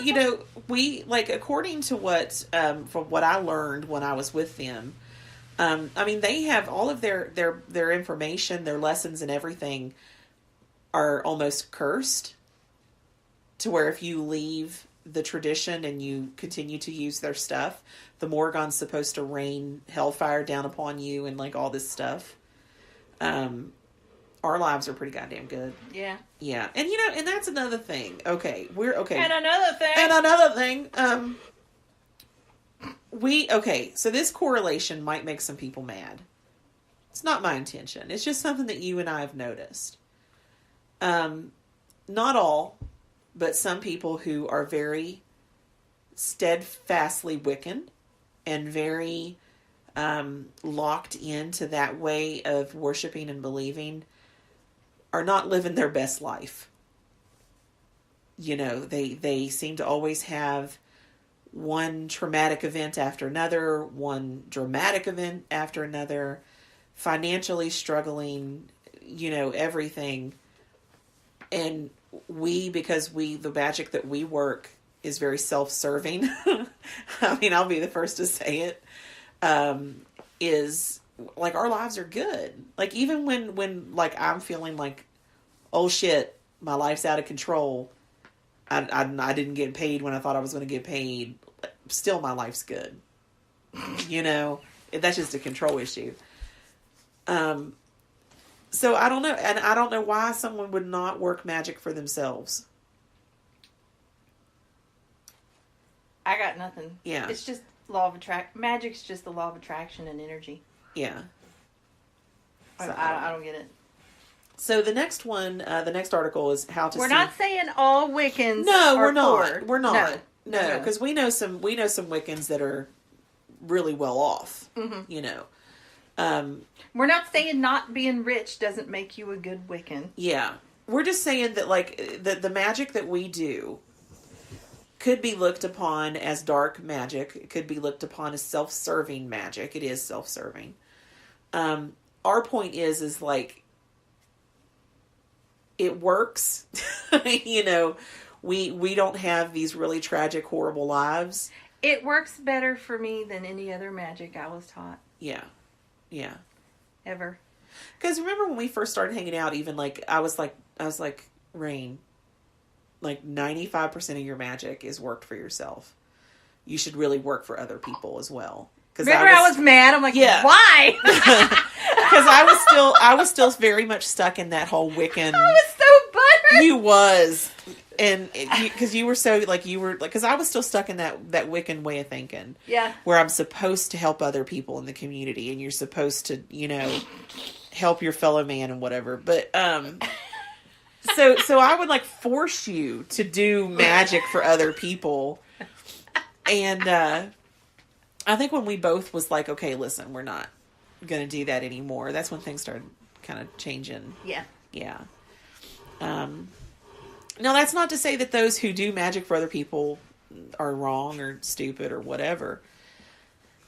we, like, according to what, from what I learned when I was with them, they have all of their information, their lessons and everything are almost cursed, to where if you leave the tradition and you continue to use their stuff, the Morgon's supposed to rain hellfire down upon you and, like, all this stuff. Our lives are pretty goddamn good. Yeah. Yeah. And, and that's another thing. Okay. Okay. And another thing. So this correlation might make some people mad. It's not my intention. It's just something that you and I have noticed. Not all, but some people who are very steadfastly Wiccan and very locked into that way of worshiping and believing are not living their best life. They seem to always have one traumatic event after another, one dramatic event after another, financially struggling, everything. And because the magic that we work is very self-serving. I'll be the first to say it. is like our lives are good. Like even when like I'm feeling like, oh shit, my life's out of control. I didn't get paid when I thought I was going to get paid. Still, my life's good. You know, that's just a control issue. So I don't know, and I don't know why someone would not work magic for themselves. I got nothing. Yeah, it's just law of attract. Magic's just the law of attraction and energy. Yeah. So I don't get it. So the next one, the next article is how to. We're not saying all Wiccans. No, are we're not. poor. We're not. No, because we know some Wiccans that are really well off. Mm-hmm. You know. We're not saying not being rich doesn't make you a good Wiccan. Yeah, we're just saying that like the magic that we do could be looked upon as dark magic. It could be looked upon as self-serving magic. It is self-serving. Our point is like. It works. You know, we don't have these really tragic, horrible lives. It works better for me than any other magic I was taught. Yeah. Yeah. Ever. Because remember when we first started hanging out, even like, I was like, Rain, like 95% of your magic is worked for yourself. You should really work for other people as well. Remember I was mad? I'm like, yeah. Why? Because I was still very much stuck in that whole Wiccan. I was so buttered. You was, and because you were so like because I was still stuck in that Wiccan way of thinking. Yeah. Where I'm supposed to help other people in the community, and you're supposed to, you know, help your fellow man and whatever. But so I would like force you to do magic for other people, and I think when we both was like, okay, listen, we're not going to do that anymore. That's when things started kind of changing. Yeah. Yeah. Now that's not to say that those who do magic for other people are wrong or stupid or whatever.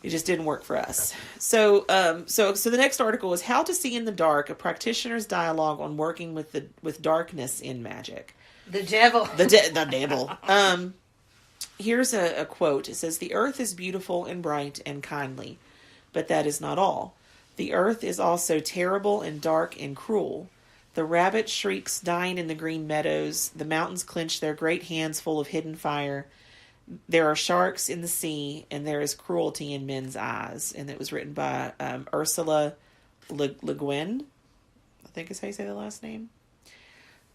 It just didn't work for us. So the next article is How to See in the Dark, a practitioner's dialogue on working with darkness in magic. The devil. The devil. Here's a quote. It says, "The earth is beautiful and bright and kindly, but that is not all. The earth is also terrible and dark and cruel. The rabbit shrieks dying in the green meadows. The mountains clench their great hands full of hidden fire. There are sharks in the sea, and there is cruelty in men's eyes." And it was written by Ursula Le Guin. I think is how you say the last name.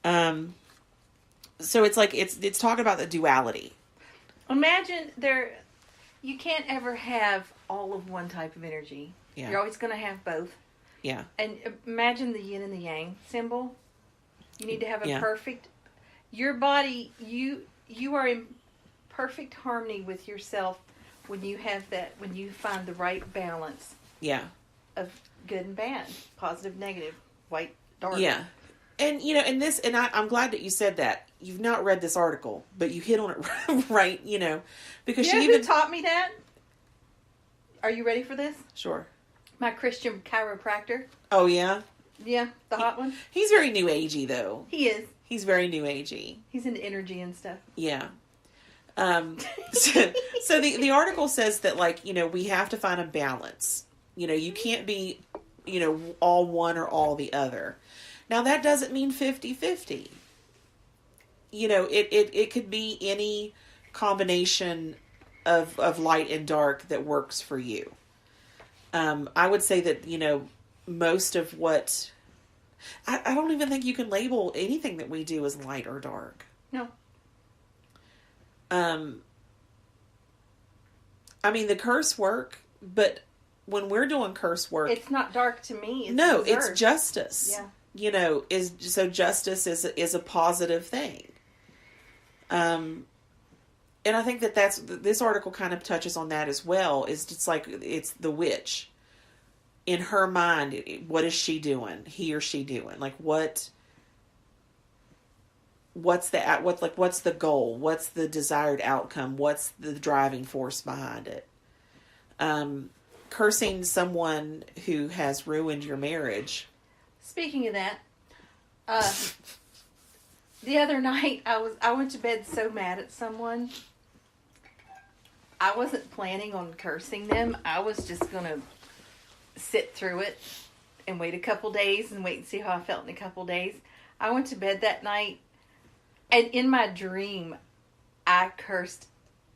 So it's like it's talking about the duality. Imagine you can't ever have all of one type of energy. Yeah. You're always going to have both. Yeah. And imagine the yin and the yang symbol. You need to have a perfect, your body, you are in perfect harmony with yourself when you have that, when you find the right balance. Yeah. Of good and bad, positive, negative, white, dark. Yeah. And, you know, I'm glad that you said that. You've not read this article, but you hit on it right, you know, because you know who taught me that? Are you ready for this? Sure. My Christian chiropractor. Oh, yeah? Yeah, the hot one. He's very new agey, though. He is. He's very new agey. He's into energy and stuff. Yeah. So the article says that, like, you know, we have to find a balance. You know, you can't be, you know, all one or all the other. Now, that doesn't mean 50-50. You know, it could be any combination of light and dark that works for you. I would say that, you know, most of what... I don't even think you can label anything that we do as light or dark. No. I mean, the curse work, but when we're doing curse work... It's not dark to me. It's justice. Yeah. You know, so justice is a positive thing. And I think this article kind of touches on that as well. It's like, it's the witch. In her mind, what is she doing? He or she doing? Like, what's the goal? What's the desired outcome? What's the driving force behind it? Cursing someone who has ruined your marriage. Speaking of that, the other night I went to bed so mad at someone. I wasn't planning on cursing them. I was just gonna sit through it and wait a couple days and wait and see how I felt in a couple days. I went to bed that night, and in my dream, I cursed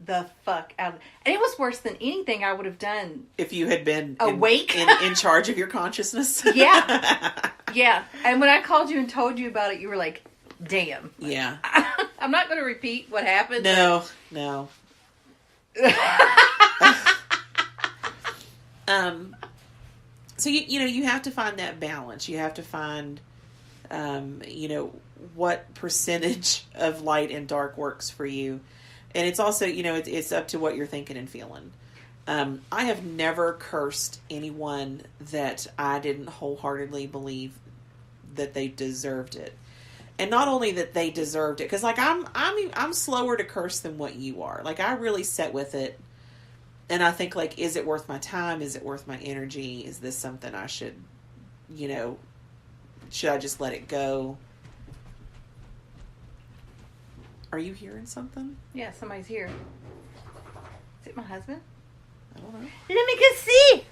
the fuck out of it. And it was worse than anything I would have done if you had been awake in charge of your consciousness. Yeah. Yeah. And when I called you and told you about it, you were like, damn. Yeah. I'm not going to repeat what happened. No. So you have to find that balance. You have to find what percentage of light and dark works for you. And it's also, it's up to what you're thinking and feeling. I have never cursed anyone that I didn't wholeheartedly believe that they deserved it. And not only that they deserved it, because like I'm slower to curse than what you are. Like I really sit with it, and I think like, is it worth my time? Is it worth my energy? Is this something I should, should I just let it go? Are you hearing something? Yeah, somebody's here. Is it my husband? I don't know. Let me go see.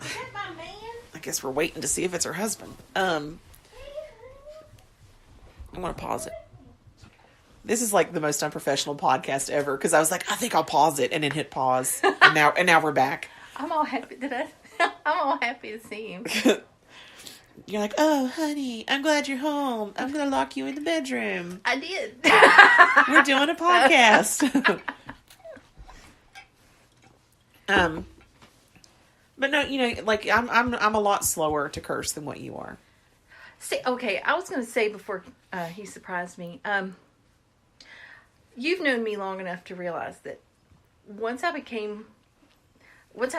Is that my man? I guess we're waiting to see if it's her husband. I'm going to pause it. This is like the most unprofessional podcast ever, because I was like, I think I'll pause it, and then hit pause. And now we're back. I'm all happy. I'm all happy to see him. You're like, oh, honey, I'm glad you're home. I'm going to lock you in the bedroom. I did. We're doing a podcast. But no, like I'm a lot slower to curse than what you are. See, okay, I was going to say before he surprised me. You've known me long enough to realize that once I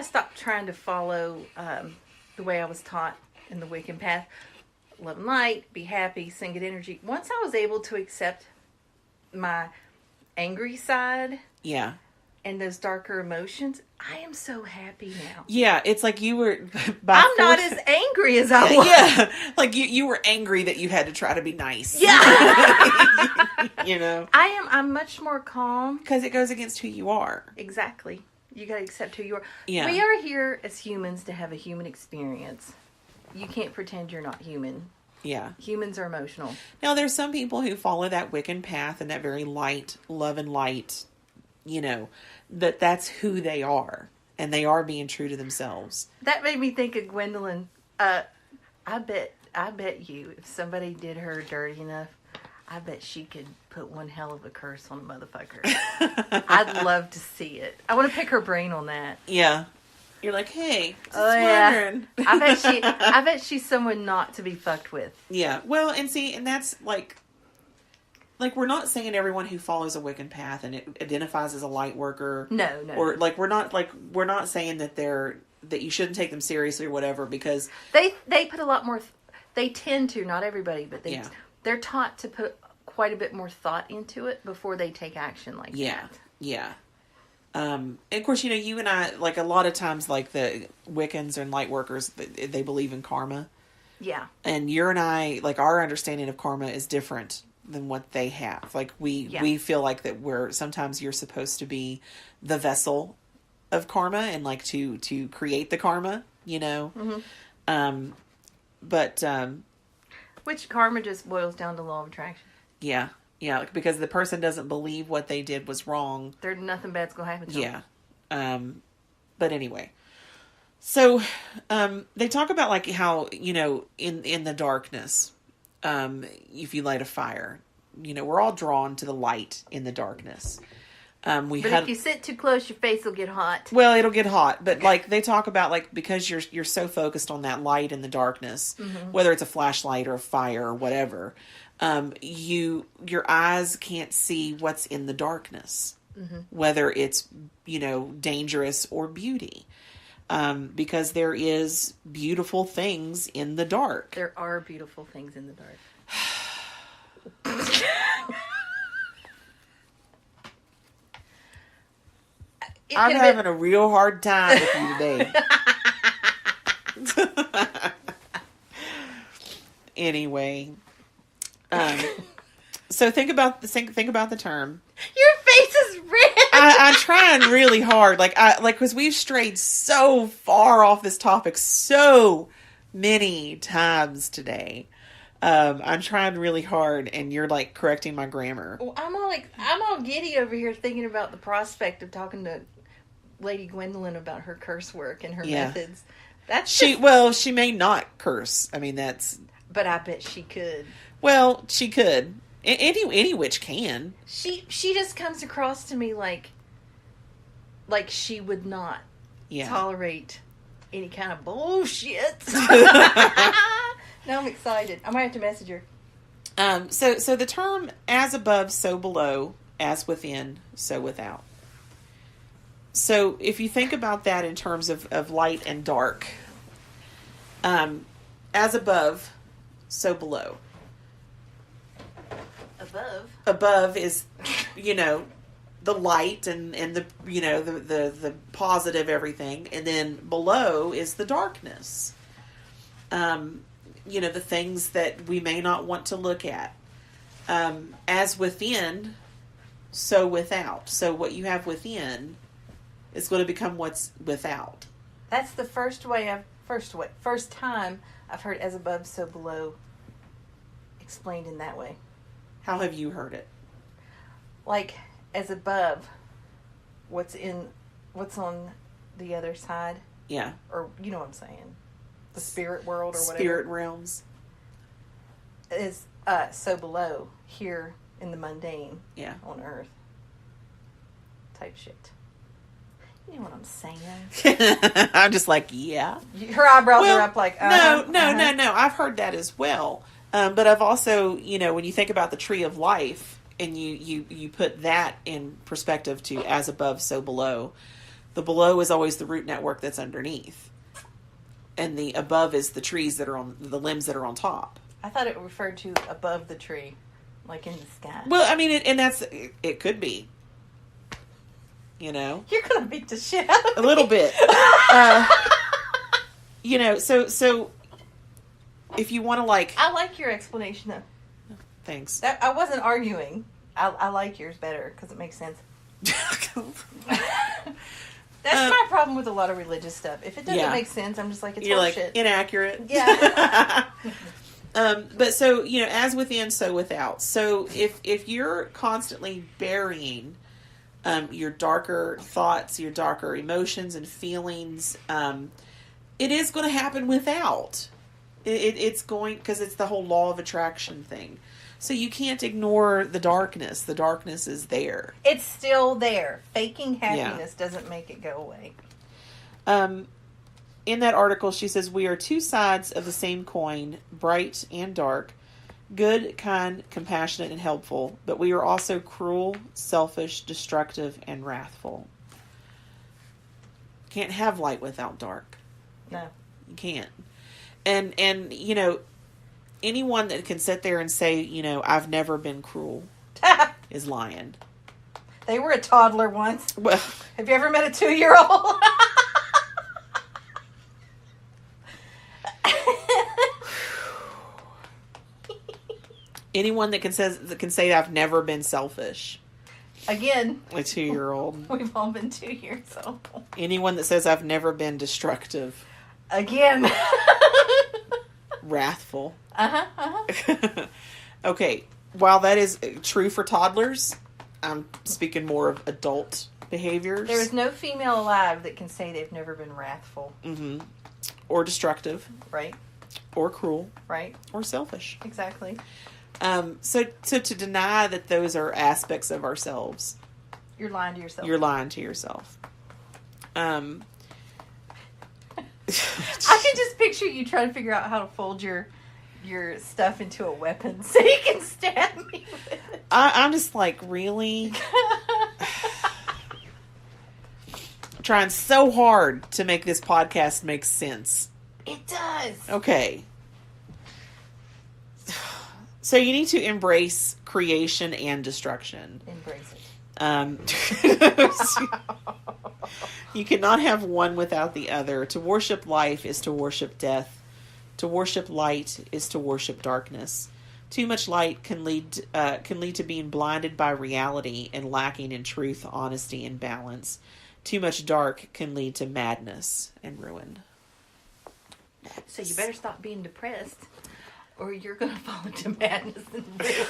stopped trying to follow the way I was taught in the Wiccan path, love and light, be happy, sing good energy. Once I was able to accept my angry side, yeah, and those darker emotions, I am so happy now. Yeah, it's like you were. I'm not as angry as I was. Yeah, like you were angry that you had to try to be nice. Yeah, I'm much more calm because it goes against who you are. Exactly. You got to accept who you are. Yeah. We are here as humans to have a human experience. You can't pretend you're not human. Yeah. Humans are emotional. Now, there's some people who follow that Wiccan path and that very light, love and light, that's who they are. And they are being true to themselves. That made me think of Gwendolyn. I bet you, if somebody did her dirty enough, I bet she could put one hell of a curse on a motherfucker. I'd love to see it. I want to pick her brain on that. Yeah. You're like, hey, wondering. I bet she's someone not to be fucked with. Yeah. Well, and that's like we're not saying everyone who follows a Wiccan path and it identifies as a light worker. No. Or we're not saying that that you shouldn't take them seriously or whatever, because they put a lot more. They tend to, not everybody, but they're taught to put quite a bit more thought into it before they take action like that. Yeah. And of course, you and I, like a lot of times, like the Wiccans and light workers, they believe in karma. Yeah. And you and I, like our understanding of karma is different than what they have. Like we feel like that sometimes you're supposed to be the vessel of karma and like to create the karma, Mm-hmm. Which karma just boils down to law of attraction. Yeah. Yeah, because the person doesn't believe what they did was wrong. There's nothing bad's going to happen to them. Yeah. But anyway. So, they talk about like how, in the darkness, if you light a fire, we're all drawn to the light in the darkness. If you sit too close, your face will get hot. Well, it'll get hot, but like they talk about like, because you're so focused on that light in the darkness, mm-hmm. whether it's a flashlight or a fire or whatever, your eyes can't see what's in the darkness, mm-hmm. whether it's, dangerous or beauty. Because there is beautiful things in the dark. There are beautiful things in the dark. I'm having a real hard time with you today. Anyway, so think about the term. Your face is red. I'm trying really hard. Because we've strayed so far off this topic so many times today. I'm trying really hard, and you're like correcting my grammar. Well, I'm all giddy over here thinking about the prospect of talking to Lady Gwendolyn about her curse work and her methods. She may not curse. I mean, but I bet she could. Well, she could. Any witch can. She just comes across to me like she would not tolerate any kind of bullshit. Now I'm excited. I might have to message her. So the term "as above, so below," as within, so without. So if you think about that in terms of light and dark, as above, so below. Above is, the light and the, the positive everything. And then below is the darkness. The things that we may not want to look at. As within, so without. So what you have within is going to become what's without. That's the first time I've heard "as above, so below" explained in that way. How have you heard it? Like, as above, what's on the other side? Yeah. Or, you know what I'm saying? The spirit world or whatever. Spirit realms. Is so below, here in the mundane. Yeah. On earth. Type shit. You know what I'm saying? I'm just like, yeah. Her eyebrows are up like, No. I've heard that as well. But I've also, when you think about the tree of life and you put that in perspective to as above, so below, the below is always the root network that's underneath. And the above is the trees that are on the limbs that are on top. I thought it referred to above the tree, like in the sky. Well, I mean, it could be. You're going to beat the shit out of me. A little bit. So if you want to I like your explanation though. Thanks. I wasn't arguing. I like yours better because it makes sense. That's my problem with a lot of religious stuff. If it doesn't make sense, I'm just like, it's bullshit. Like, inaccurate. Yeah. But so, as within, so without. So if you're constantly burying your darker thoughts, your darker emotions and feelings, it is going to happen without. It's going, because it's the whole law of attraction thing. So you can't ignore the darkness. The darkness is there. It's still there. Faking happiness doesn't make it go away. In that article, she says, we are two sides of the same coin, bright and dark, good, kind, compassionate, and helpful, but we are also cruel, selfish, destructive, and wrathful. Can't have light without dark. No. You can't. And anyone that can sit there and say, I've never been cruel is lying. They were a toddler once. Well, have you ever met a 2-year-old? anyone that can say I've never been selfish. Again, A 2-year-old. We've all been 2 years old. Anyone that says I've never been destructive. Again. Wrathful. Uh-huh. Okay. While that is true for toddlers, I'm speaking more of adult behaviors. There is no female alive that can say they've never been wrathful. Mm-hmm. Or destructive. Right. Or cruel. Right. Or selfish. Exactly. So to deny that those are aspects of ourselves, you're lying to yourself. You're lying to yourself. I can just picture you trying to figure out how to fold your stuff into a weapon so you can stab me with it. I'm just like, really? I'm trying so hard to make this podcast make sense. It does. Okay. So you need to embrace creation and destruction. Embrace it. You cannot have one without the other. To worship life is to worship death. To worship light is to worship darkness. Too much light can lead to being blinded by reality and lacking in truth, honesty, and balance. Too much dark can lead to madness and ruin. So you better stop being depressed, or you're going to fall into madness and ruin.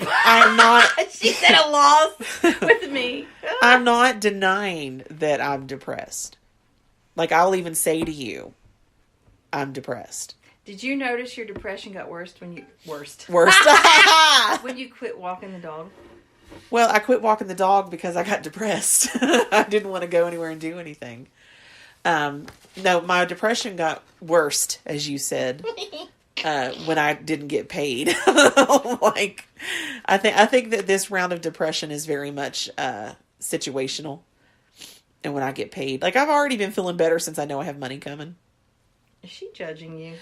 I'm not. She's at a loss with me. I'm not denying that I'm depressed. Like, I'll even say to you, I'm depressed. Did you notice your depression got worse when you... Worst. When you quit walking the dog? Well, I quit walking the dog because I got depressed. I didn't want to go anywhere and do anything. No, my depression got worst, as you said, when I didn't get paid. Like, I think that this round of depression is very much situational. And when I get paid, like, I've already been feeling better since I know I have money coming. Is she judging you?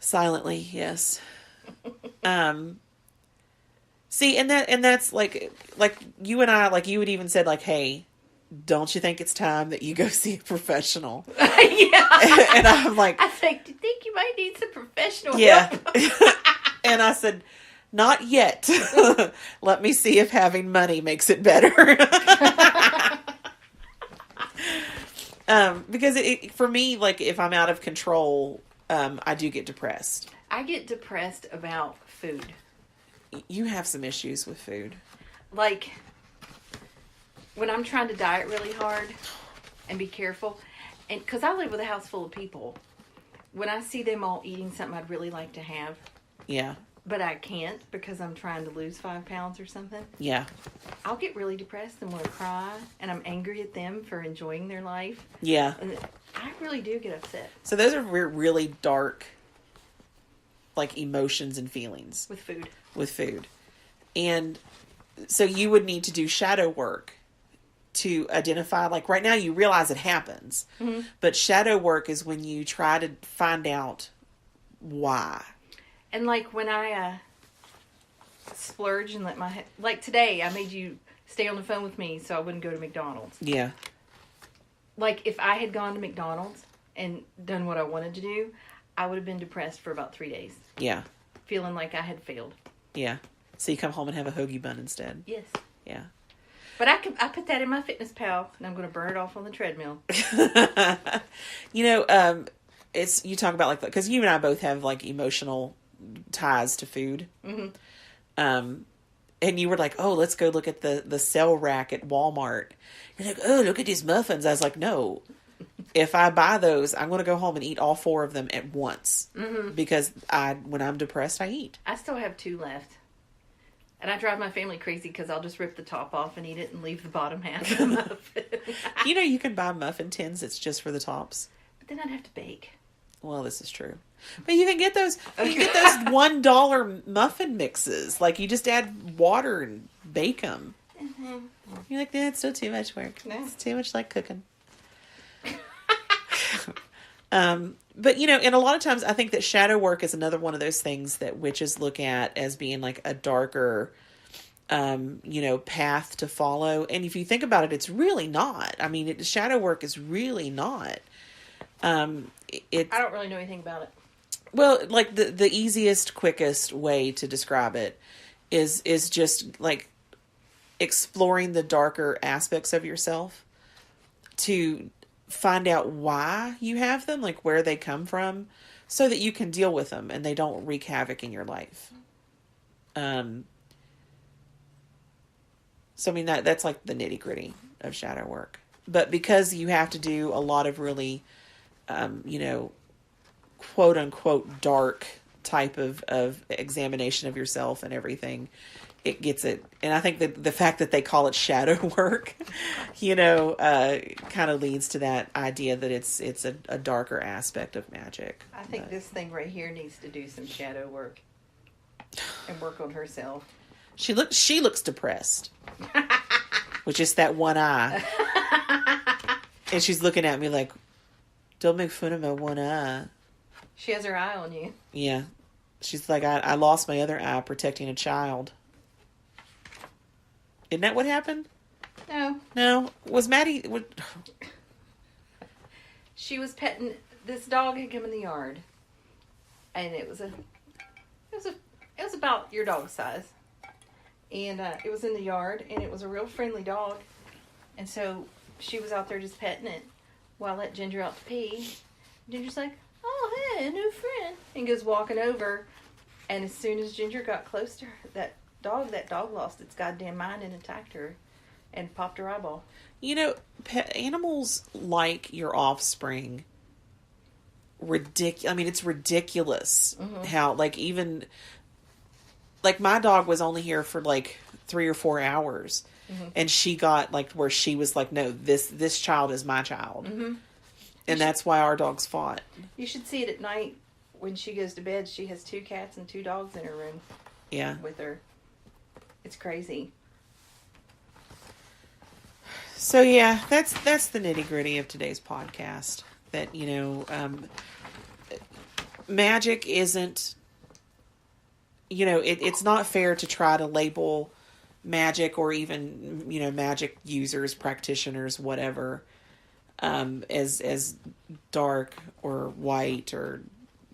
Silently, yes. See, and that's like you and I, like, you had even said, like, hey, don't you think it's time that you go see a professional? Yeah. And I'm like, I think, do you think you might need some professional yeah. help? And I said, not yet. Let me see if having money makes it better. Because for me, like, if I'm out of control, I do get depressed. I get depressed about food. You have some issues with food. Like, when I'm trying to diet really hard and be careful, and because I live with a house full of people, when I see them all eating something I'd really like to have, Yeah. but I can't because I'm trying to lose 5 pounds or something, Yeah. I'll get really depressed and want to cry, and I'm angry at them for enjoying their life. Yeah. And I really do get upset So those are really dark, like, emotions and feelings with food. And so you would need to do shadow work to identify, like, right now you realize it happens, Mm-hmm. but shadow work is when you try to find out why. And like when I splurge and like today, I made you stay on the phone with me so I wouldn't go to McDonald's. Yeah. Like, if I had gone to McDonald's and done what I wanted to do, I would have been depressed for about 3 days. Yeah. Feeling like I had failed. Yeah. So you come home and have a hoagie bun instead. Yes. Yeah. But I put that in my Fitness Pal, and I'm going to burn it off on the treadmill. You know, it's, you talk about, like, because you and I both have, like, emotional ties to food. Mm-hmm. And you were like, oh, let's go look at the sale rack at Walmart. You're like, oh, look at these muffins. I was like, no. If I buy those, I'm going to go home and eat all 4 of them at once. Mm-hmm. Because when I'm depressed, I eat. I still have 2 left. And I drive my family crazy because I'll just rip the top off and eat it and leave the bottom half of the muffin. You know, you can buy muffin tins. It's just for the tops. But then I'd have to bake. Well, this is true. But you can get those. You get those $1 muffin mixes. Like, you just add water and bake them. Mm-hmm. You're like, it's still too much work. No. It's too much like cooking. But, you know, and a lot of times I think that shadow work is another one of those things that witches look at as being like a darker, you know, path to follow. And if you think about it, it's really not. I mean, shadow work is really not. I don't really know anything about it. Well, like, the easiest, quickest way to describe it is just, like, exploring the darker aspects of yourself to find out why you have them, like, where they come from, so that you can deal with them and they don't wreak havoc in your life. So, I mean, that's like the nitty-gritty of shadow work. But because you have to do a lot of really, you know, quote-unquote dark type of examination of yourself and everything, it gets it. And I think that the fact that they call it shadow work, you know, kind of leads to that idea that it's a darker aspect of magic. I think this thing right here needs to do some shadow work and work on herself. She looks depressed, with just that one eye, and she's looking at me like, "Don't make fun of my one eye." She has her eye on you. Yeah, she's like, I lost my other eye protecting a child. Isn't that what happened? No. Was Maddie... She was petting... This dog had come in the yard. And it was a about your dog size. And it was in the yard, and it was a real friendly dog. And so she was out there just petting it while I let Ginger out to pee. Ginger's like, oh, hey, a new friend. And goes walking over. And as soon as Ginger got close to her, that dog lost its goddamn mind and attacked her and popped her eyeball. You know, pet animals like your offspring. I mean, it's ridiculous how, like, even, like, my dog was only here for, like, 3 or 4 hours. And she got, like, where she was like, no, this child is my child. And that's why our dogs fought. You should see it at night when she goes to bed. She has 2 cats and 2 dogs in her room. Yeah. With her. It's crazy. So, yeah, that's the nitty-gritty of today's podcast. That, you know, magic isn't, you know, it's not fair to try to label magic or even, you know, magic users, practitioners, whatever, as dark or white or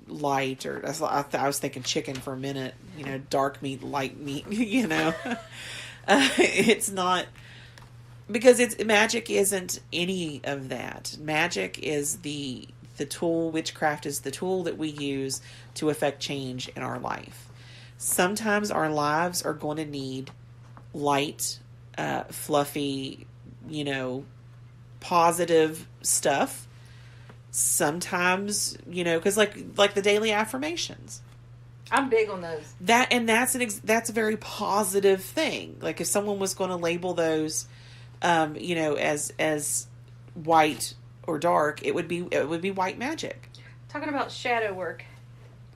light, or I was thinking chicken for a minute, you know, dark meat, light meat, you know. It's not, because magic isn't any of that. Magic is the tool, witchcraft is the tool that we use to affect change in our life. Sometimes our lives are going to need light, fluffy, you know, positive stuff. Sometimes, you know, because like the daily affirmations. I'm big on those. That's a very positive thing. Like if someone was going to label those, you know, as white or dark, it would be white magic. Talking about shadow work,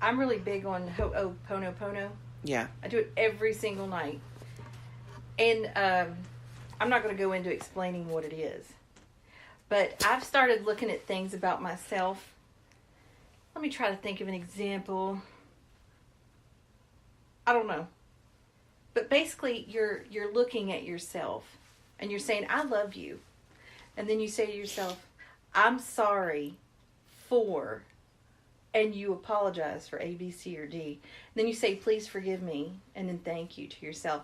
I'm really big on Ho'oponopono. Yeah, I do it every single night, and I'm not going to go into explaining what it is, but I've started looking at things about myself. Let me try to think of an example. I don't know, but basically, you're looking at yourself, and you're saying, "I love you," and then you say to yourself, I'm sorry for, and you apologize for A, B, C, or D. Then you say, please forgive me, and then thank you to yourself.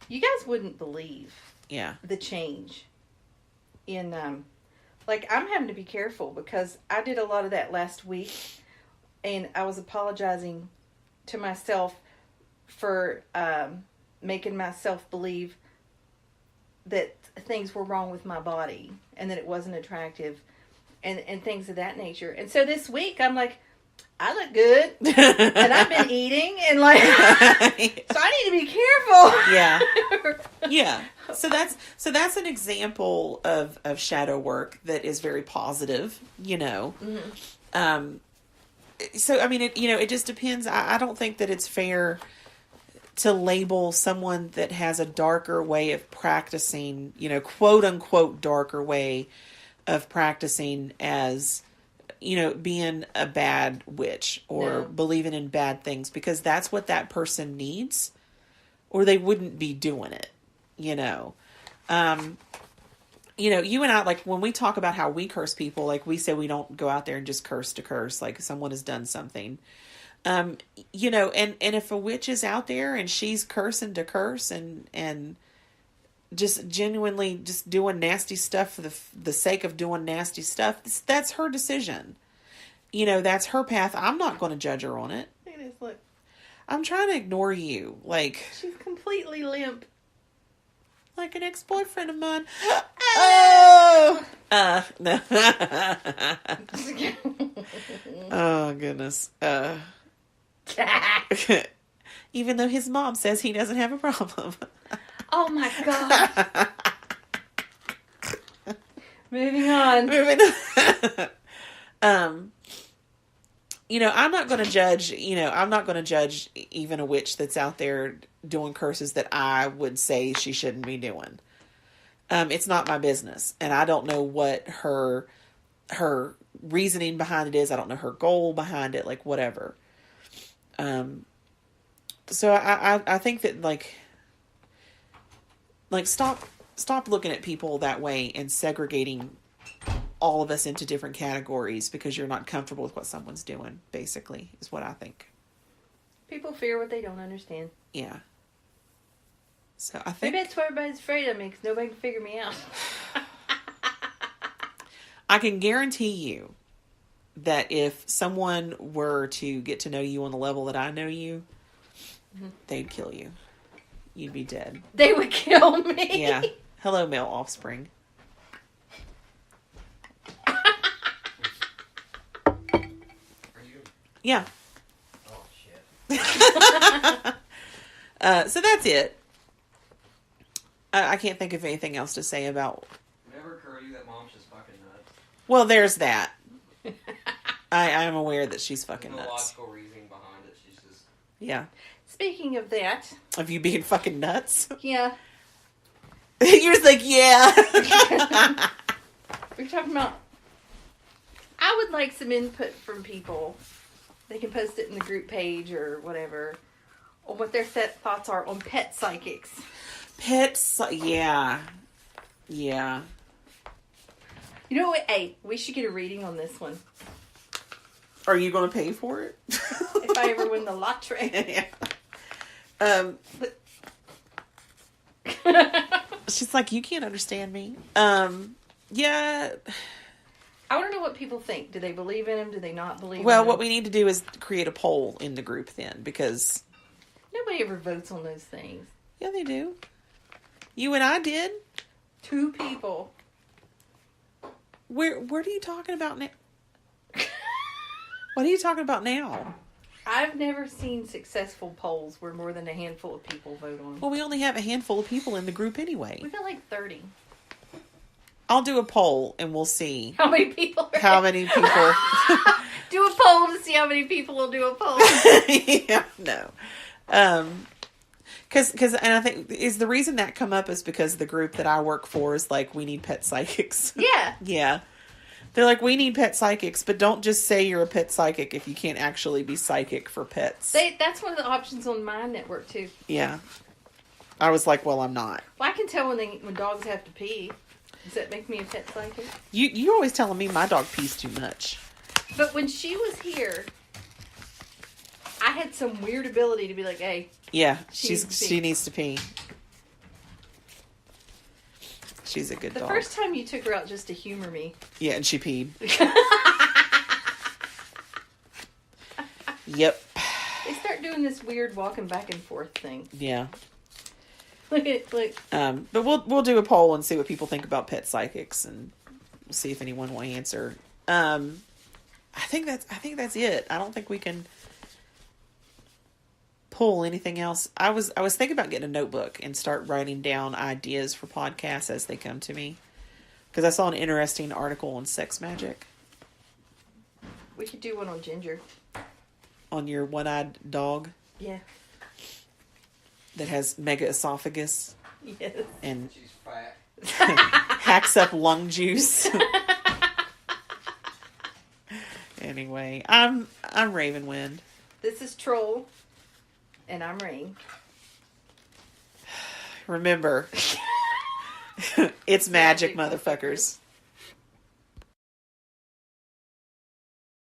You guys wouldn't believe the change in, like, I'm having to be careful because I did a lot of that last week, and I was apologizing to myself for making myself believe that things were wrong with my body and that it wasn't attractive. And things of that nature. And so this week, I'm like, I look good. And I've been eating. And like, so I need to be careful. Yeah. Yeah. So that's an example of shadow work that is very positive, you know. So, I mean, it just depends. I don't think that it's fair to label someone that has a darker way of practicing, you know, quote unquote darker way of practicing as, you know, being a bad witch or believing in bad things, because that's what that person needs, or they wouldn't be doing it, you know. You know, you and I, like when we talk about how we curse people, like we say we don't go out there and just curse to curse, like someone has done something. You know, and if a witch is out there and she's cursing to curse and just genuinely just doing nasty stuff for the sake of doing nasty stuff, that's her decision. You know, that's her path. I'm not going to judge her on it. Look at this, look. I'm trying to ignore you. Like, she's completely limp. Like an ex-boyfriend of mine. Oh! No. Oh, goodness. Even though his mom says he doesn't have a problem. Oh my God. Moving on. You know, I'm not going to judge, even a witch that's out there doing curses that I would say she shouldn't be doing. It's not my business. And I don't know what her reasoning behind it is. I don't know her goal behind it, like whatever. So I think that like stop looking at people that way and segregating all of us into different categories because you're not comfortable with what someone's doing, basically, is what I think. People fear what they don't understand. Yeah. So I think... Maybe that's why everybody's afraid of me, because nobody can figure me out. I can guarantee you that if someone were to get to know you on the level that I know you, they'd kill you. You'd be dead. They would kill me. Yeah. Hello, male offspring. Are you? Yeah. Oh, shit. So that's it. I can't think of anything else to say about... Never occurred to you that mom's just fucking nuts. Well, there's that. I am aware that she's fucking There's no nuts. logical reasoning behind it. She's just... Yeah. Speaking of that, Of you being fucking nuts? yeah, You're just like, yeah. we're talking about. I would like some input from people. They can post it in the group page or whatever, on what their thoughts are on pet psychics. Pets, yeah. Yeah. You know what? Hey, we should get a reading on this one. Are you going to pay for it? If I ever win the lottery. Yeah. She's like, you can't understand me. Yeah. I want to know what people think. Do they believe in him? Do they not believe in Well, him? what we need to do is create a poll in the group then, because... Nobody ever votes on those things. Yeah, they do. You and I did. 2 people. What are you talking about now? What are you talking about now? I've never seen successful polls where more than a handful of people vote on them. Well, we only have a handful of people in the group anyway. We got like 30. I'll do a poll and we'll see How many people are how many people. Do a poll to see how many people will do a poll. Yeah, no. Because and I think is the reason that come up is because the group that I work for is like, we need pet psychics. Yeah. Yeah. They're like, we need pet psychics, but don't just say you're a pet psychic if you can't actually be psychic for pets. That's one of the options on my network too. Yeah. I was like, well, I'm not. Well, I can tell when dogs have to pee. Does that make me a pet psychic? You're always telling me my dog pees too much. But when she was here, I had some weird ability to be like, hey. Yeah, She she needs to pee. She's a good The dog. first time you took her out just to humor me. Yeah, and she peed. Yep. They start doing this weird walking back and forth thing. Yeah. Look at But we'll do a poll and see what people think about pet psychics, and we'll see if anyone will answer. I think that's it. I don't think we can pull anything else. I was thinking about getting a notebook and start writing down ideas for podcasts as they come to me, because I saw an interesting article on sex magic. We could do one on Ginger. On your one-eyed dog Yeah. that has mega esophagus Yes. and She's fat. hacks up lung juice. Anyway, I'm Ravenwind. This is Troll. And I'm Rain. Remember, it's magic, motherfuckers.